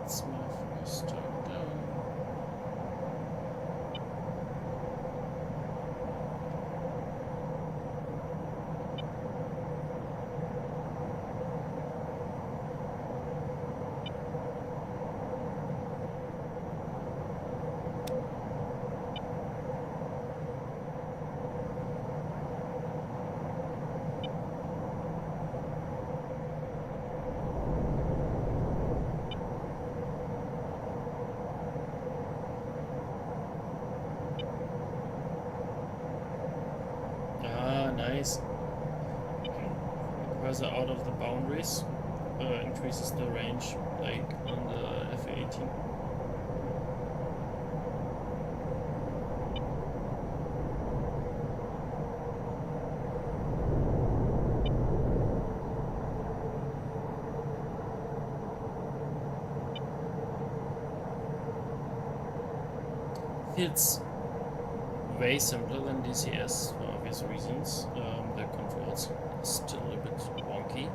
That's my first target down. Ah, nice. Cursor out of the boundaries increases the range, like on the F-18. It's way simpler than DCS for obvious reasons. The controls are still a bit wonky.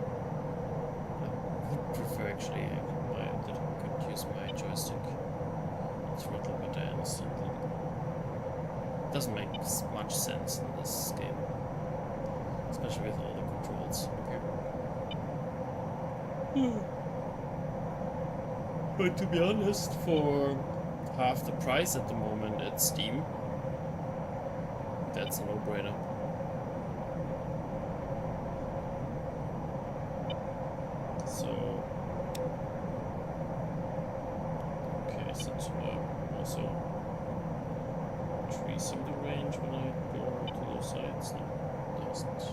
I would prefer actually that I could use my joystick throttle, but I understand that doesn't make much sense in this game, especially with all the controls. Okay. But to be honest, for half the price at the moment at Steam, that's a no-brainer. So, okay, so also increasing the range when I go to those sides. No, it doesn't.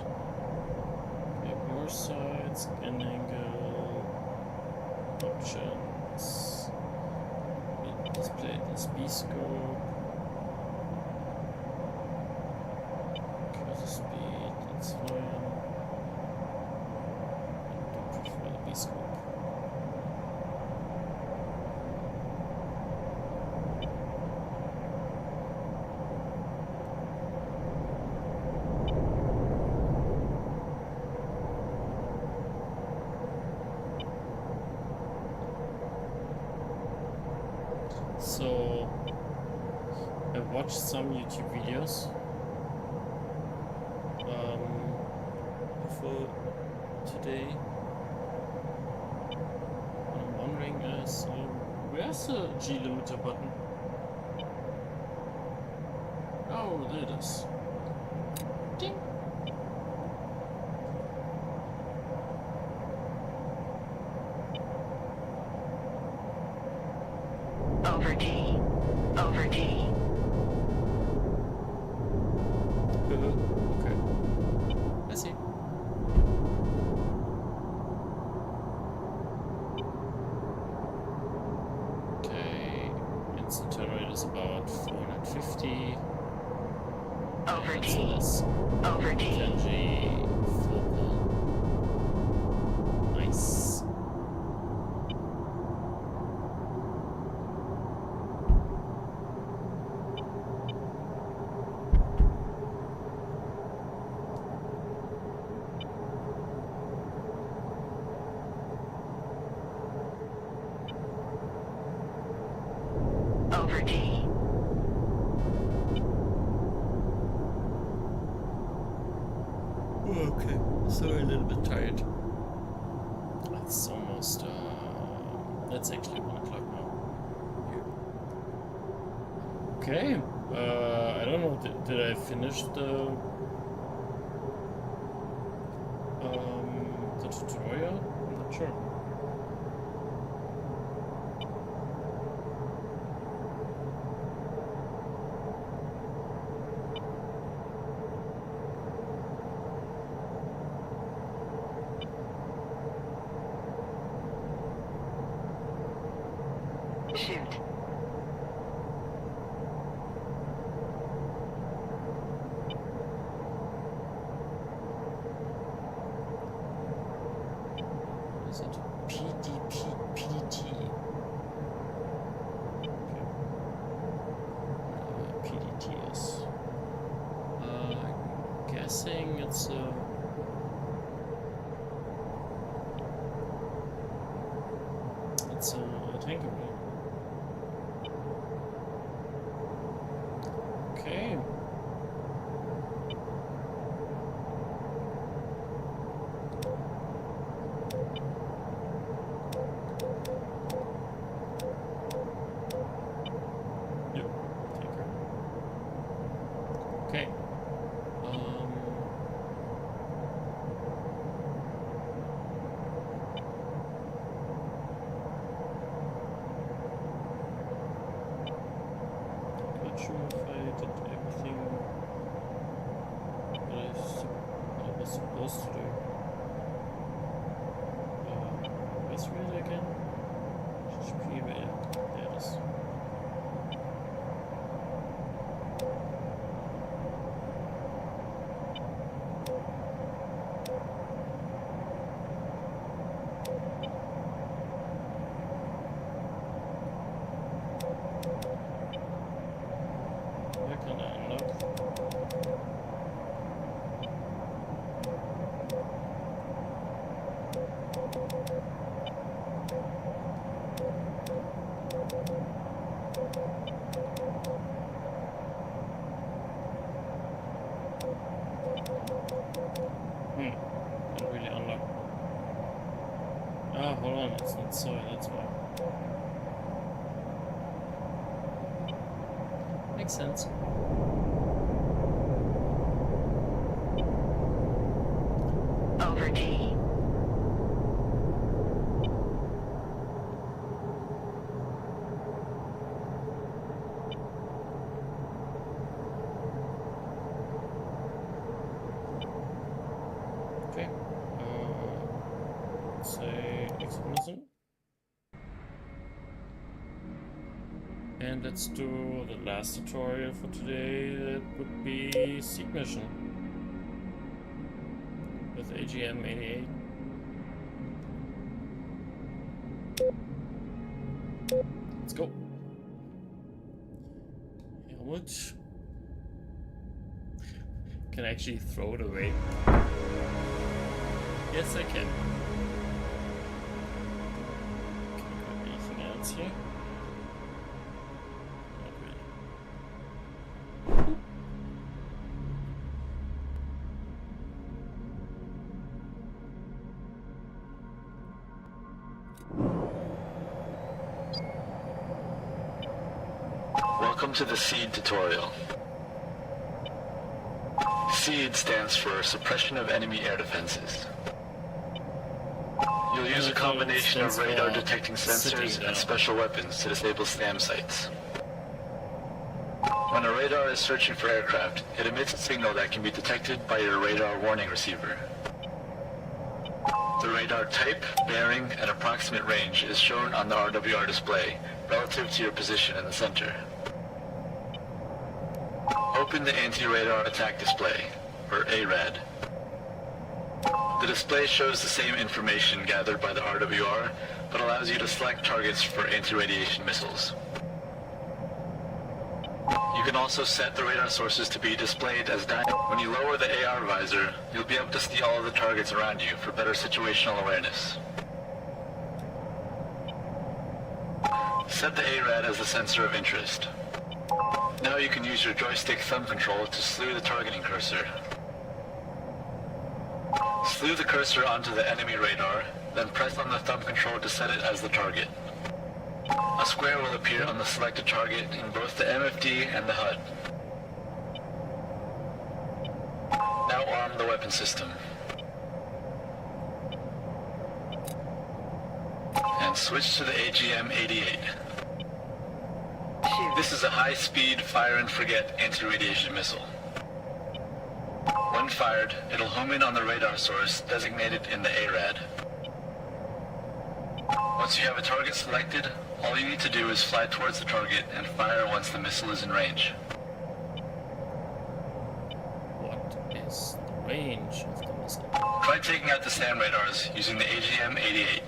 Okay, more sides, scan angle, options, display this B-scope, cursor speed, that's fine. I do prefer the B-scope. So, I watched some YouTube videos before today. What I'm wondering is, where's the G limiter button? Oh, there it is. Ding! Over T. Over T. Okay. I see. Okay. Instant turn rate is about 450. Over And T. so that's Over T. 10G focal. Nice. Over T. Okay, so a little bit tired. It's almost, that's actually 1 o'clock now. Here. Okay, I don't know, did I finish the tutorial? I'm not sure. Shoot. Is it PDT? Okay. PDT is. I'm guessing it's a. It's a tanker wheel. Okay. Yep, tanker. Okay. Not sure if I did everything what I was supposed to do. Where's Rudder again? There it is. Where can I unlock? Ah, hold on, it's not soy, that's why. Makes sense. Over T. Okay. Let's say exonism. And let's do the last tutorial for today. That would be Seek Mission with AGM-88. Let's go. Helmet. Can I actually throw it away? Yes, I can. Anything else here? Not really. Welcome to the SEED tutorial. SEED stands for Suppression of Enemy Air Defenses. You'll use a combination of radar detecting sensors and special weapons to disable SAM sites. When a radar is searching for aircraft, it emits a signal that can be detected by your radar warning receiver. The radar type, bearing, and approximate range is shown on the RWR display relative to your position in the center. Open the Anti-Radar Attack Display, or ARAD. The display shows the same information gathered by the RWR, but allows you to select targets for anti-radiation missiles. You can also set the radar sources to be displayed as dynamic. When you lower the AR visor, you'll be able to see all of the targets around you for better situational awareness. Set the ARAD as the sensor of interest. Now you can use your joystick thumb control to slew the targeting cursor. Slew the cursor onto the enemy radar, then press on the thumb control to set it as the target. A square will appear on the selected target in both the MFD and the HUD. Now arm the weapon system. And switch to the AGM-88. This is a high-speed fire-and-forget anti-radiation missile. When fired, it'll home in on the radar source designated in the ARAD. Once you have a target selected, all you need to do is fly towards the target and fire once the missile is in range. What is the range of the missile? Try taking out the SAM radars using the AGM-88.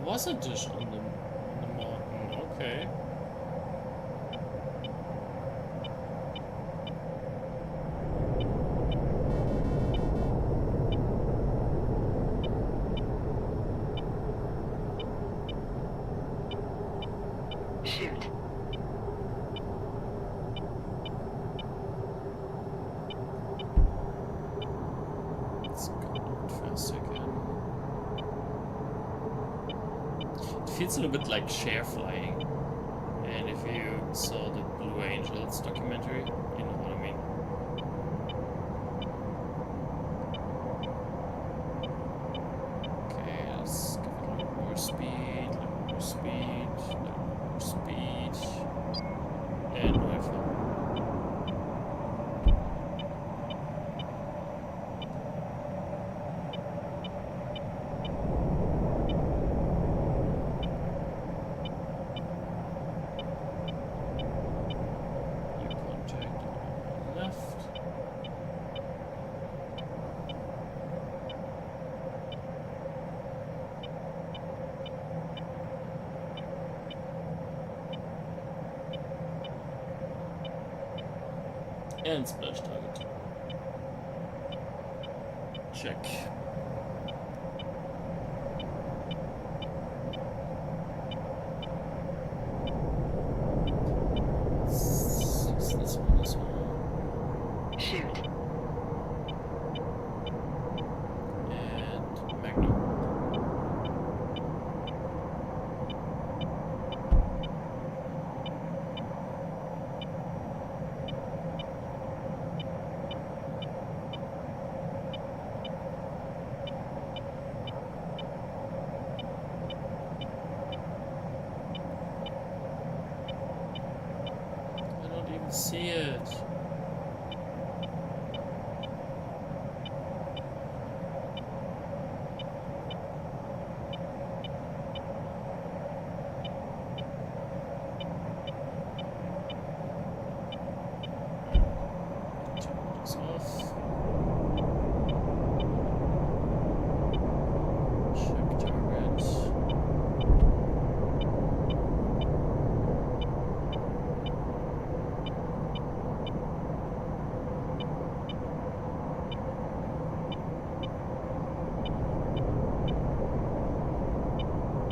Was a dish on the mountain, okay. Shoot. Let's go fast again. feels a little bit like chair flying. And if you saw the Blue Angels documentary, you know what I mean. Okay, let's give it a little more speed, a little more speed, a little more speed. And rifle. And splash target. Check. This one as well. Shoot. And Magnum. See it. Turn this off. Check target.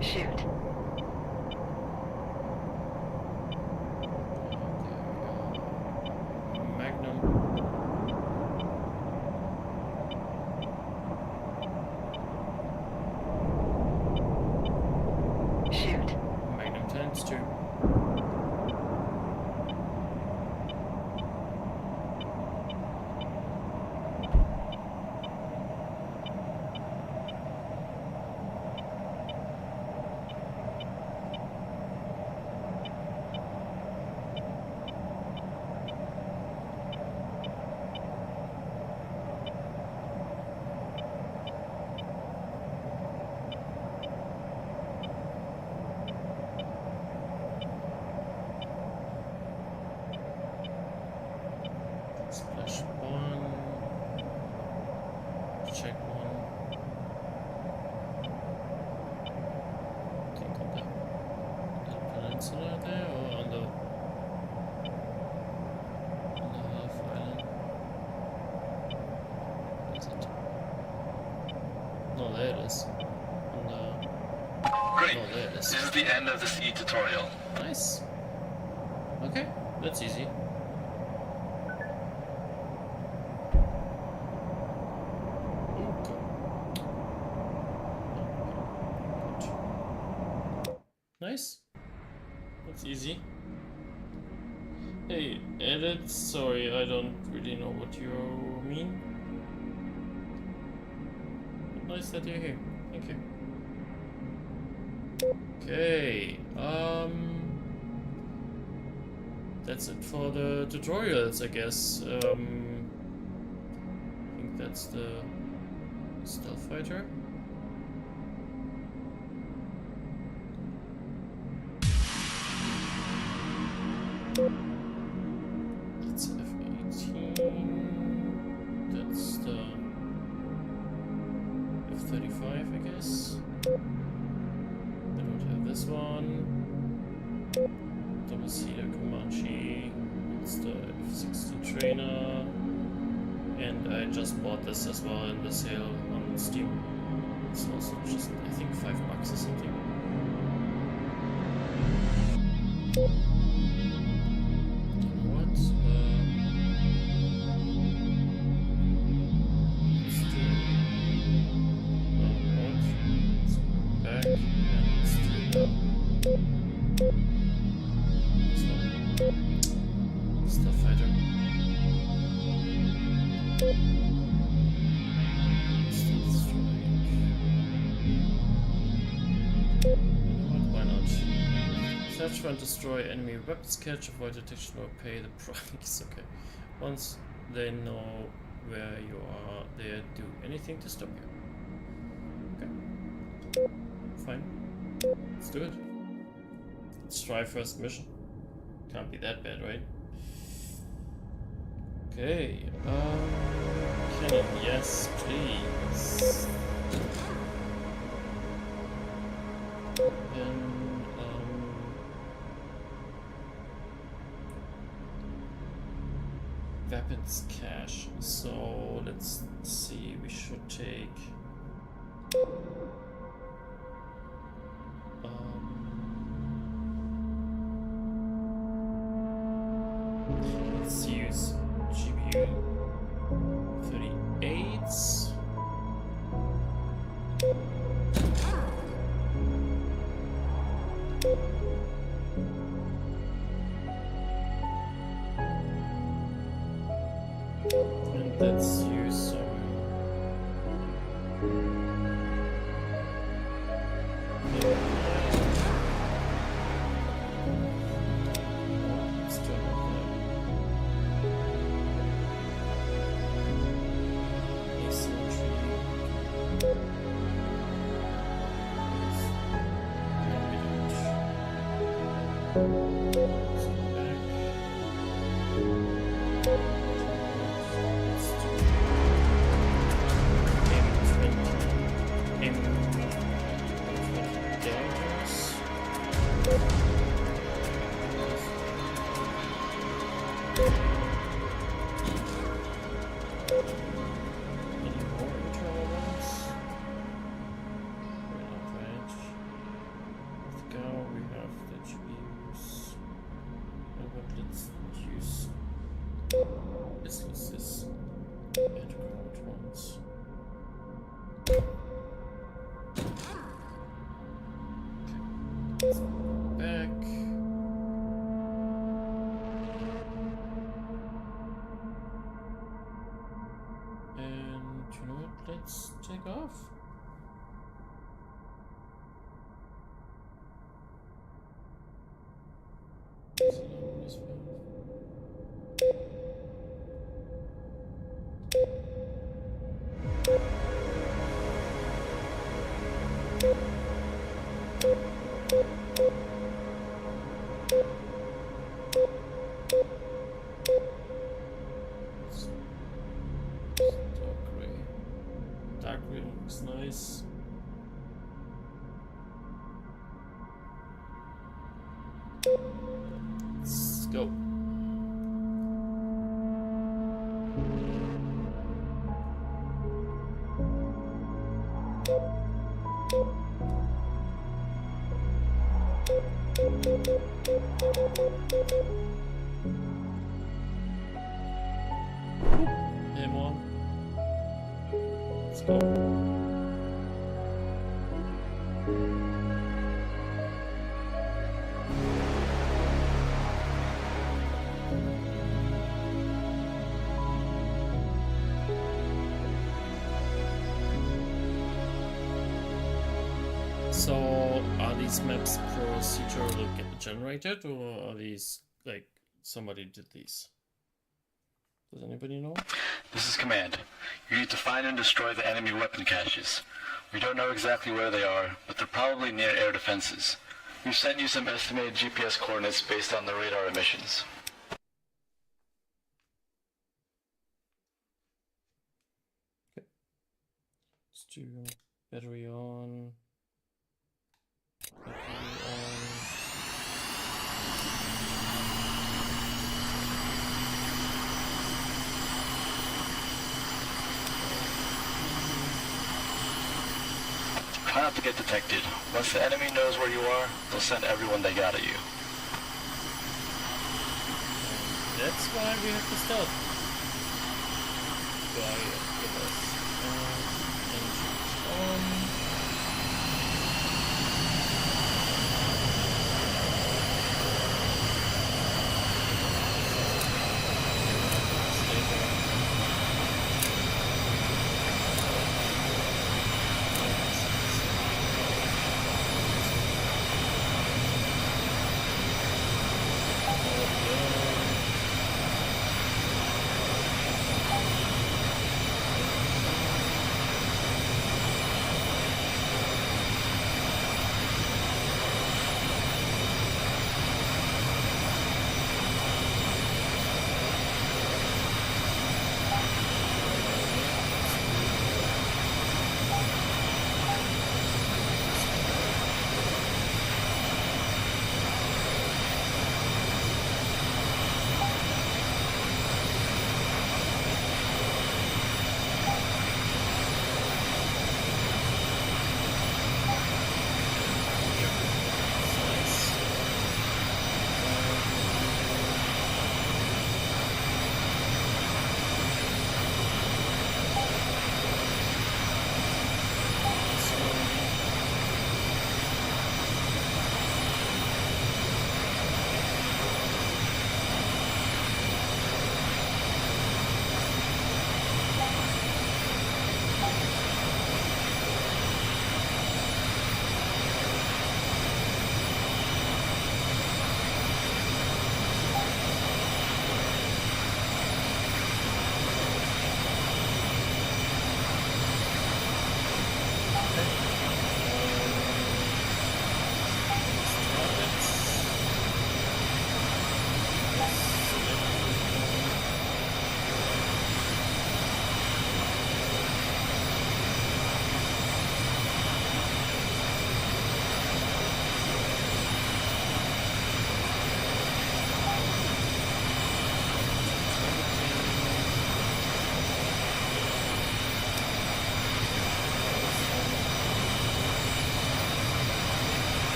Shoot. Magnum. Shoot. Magnum times 2. Splash 1. Check 1. I think on the peninsula there or on the half island. Is it? No, there it is. On the Great. oh, there it is. This is the end of the sea tutorial. Nice. Okay, that's easy. Nice. That's easy. Hey, edit. Sorry, I don't really know what you mean. But nice that you're here. Thank you. Okay. That's it for the tutorials, I guess. I think that's the stealth fighter. That's F-18. That's the F-35, I guess. I don't have this one. Domicilio Comanche. It's the F-16 trainer. And I just bought this as well in the sale on Steam. It's also just, I think, $5 or something. Let's go back and let's do Starfighter. Stealth strike. You know what? Why not? Search for and destroy enemy weapons cache, avoid detection or pay the price. Okay. Once they know where you are, they do anything to stop you. Okay. Fine. Let's do it. Let's try first mission. Can't be that bad, right? Okay. Cannon, yes, please. Then, weapons cache. So let's see. We should take. Let's use GPU 38s. And let's use some let's turn on the asymmetry. Back. And you know what? Let's take off. Dark gray looks nice. Let's go. Aim on. Let's go. So, are these maps procedurally generated, or are these like somebody did these? Does anybody know? This is Command. You need to find and destroy the enemy weapon caches. We don't know exactly where they are, but they're probably near air defenses. We've sent you some estimated GPS coordinates based on the radar emissions. Okay. Let's do battery on. Battery on. Try not to get detected. Once the enemy knows where you are, they'll send everyone they got at you. That's why we have to stealth. Engines on.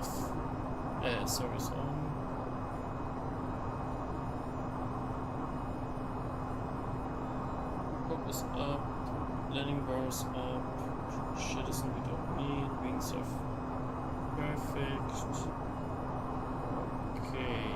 off. Sorry, is on. Hook is up. Landing bar is up. Jettison we don't need. Wings are perfect. Okay.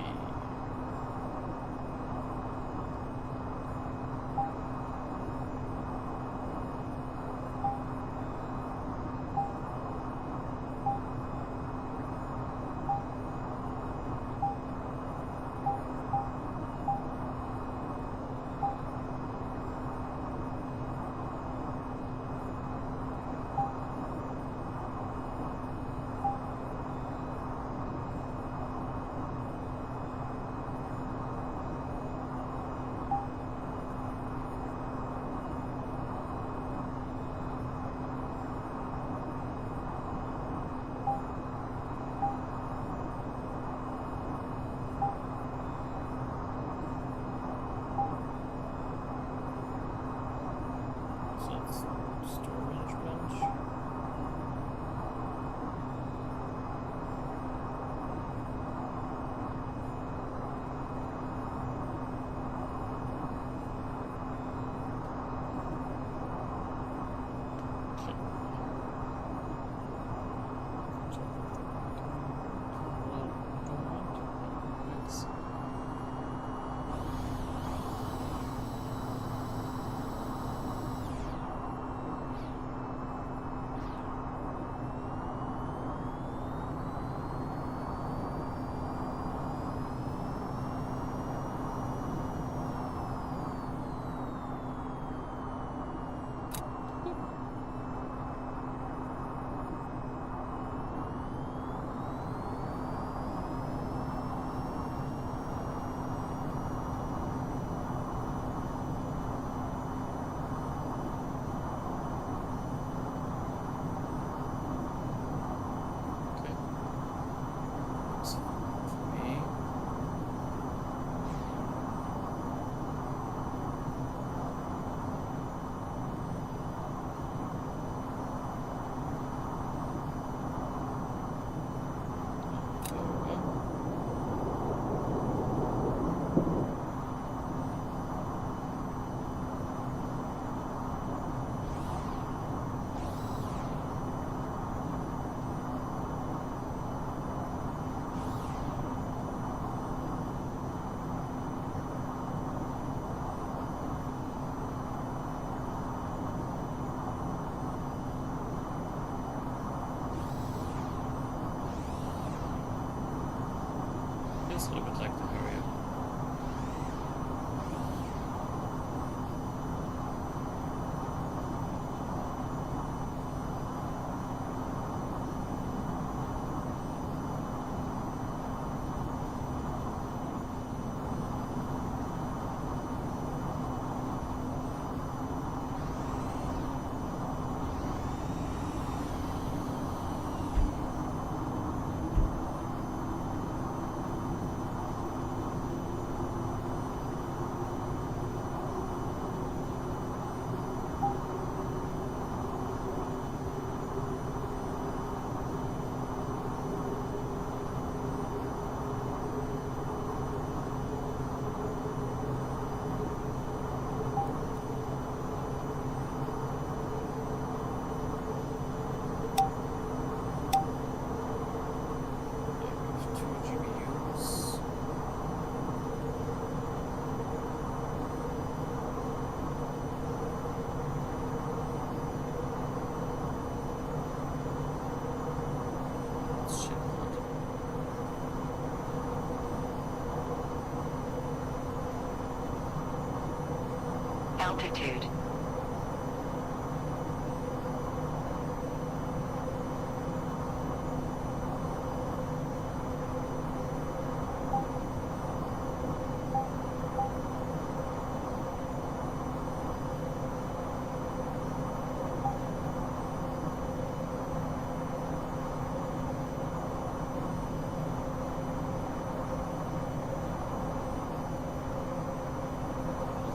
I would like to hurry up. Altitude.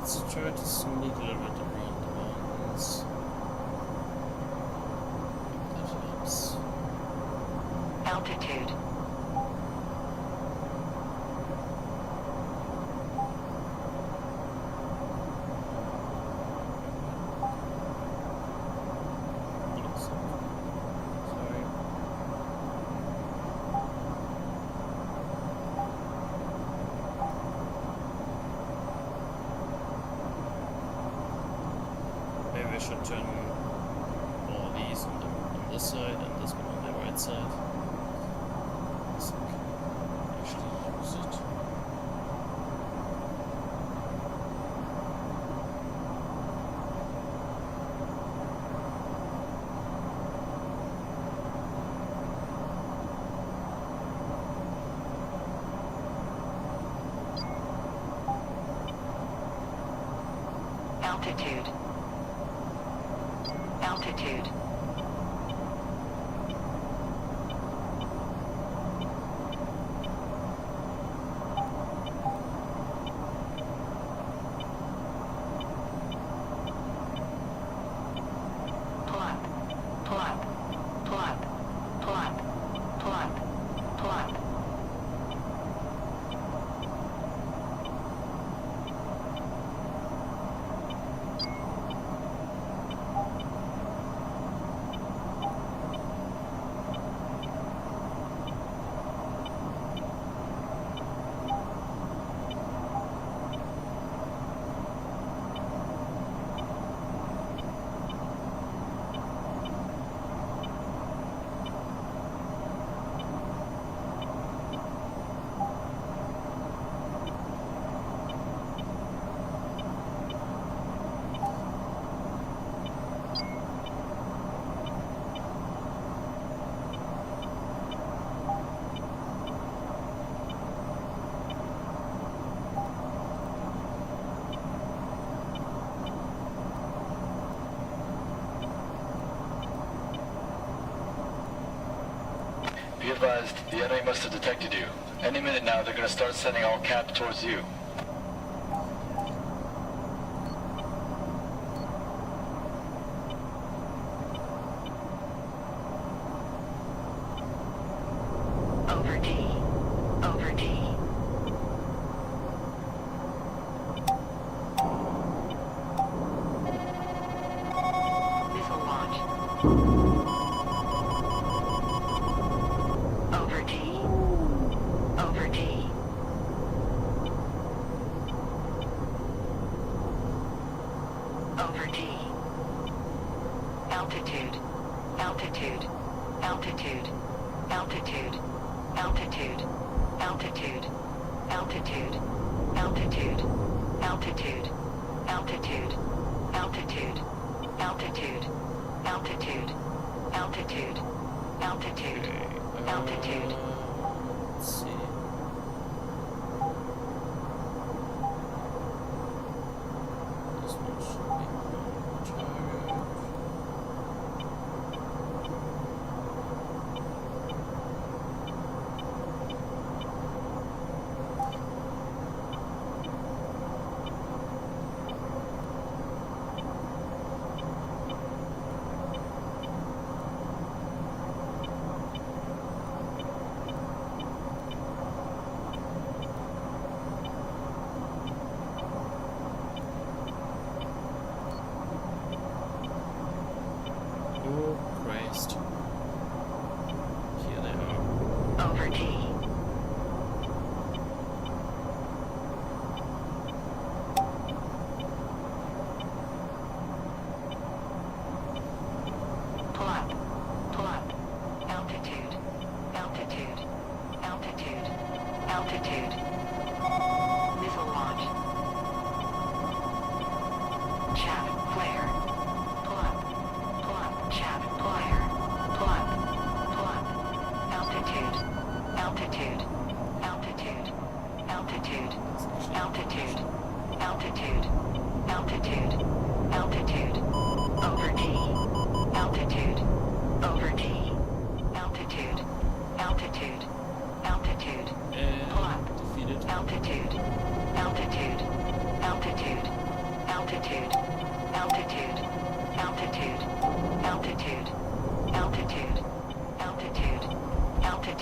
Let's try to sneak a little bit around the mountains. That helps. altitude, Sorry. Maybe I should turn all these on this side and this one on the right side. So I can actually use it. altitude, altitude, pull up, pull up, pull up, pull up, pull up, pull up. Be advised, the enemy must have detected you. Any minute now, they're going to start sending all cap towards you. Over T, over T. Missile launch. Over T, over T. Over T. Altitude, altitude, altitude, altitude, altitude, altitude, altitude, altitude, altitude, altitude, altitude, altitude, altitude, altitude, altitude, altitude. Let's see. This one should be on target. Oh, Christ. Here they are. Over T. Pull up, pull up. Altitude, altitude, altitude, altitude. Missile launch. Chaff, flare. Pull up, chaff, flare. Pull up, altitude, altitude, altitude, altitude, altitude, altitude, altitude, altitude, over T, altitude, over T, altitude, altitude, altitude, pull up, Defeated. altitude, altitude, altitude, altitude, altitude, altitude, altitude, altitude, altitude, altitude,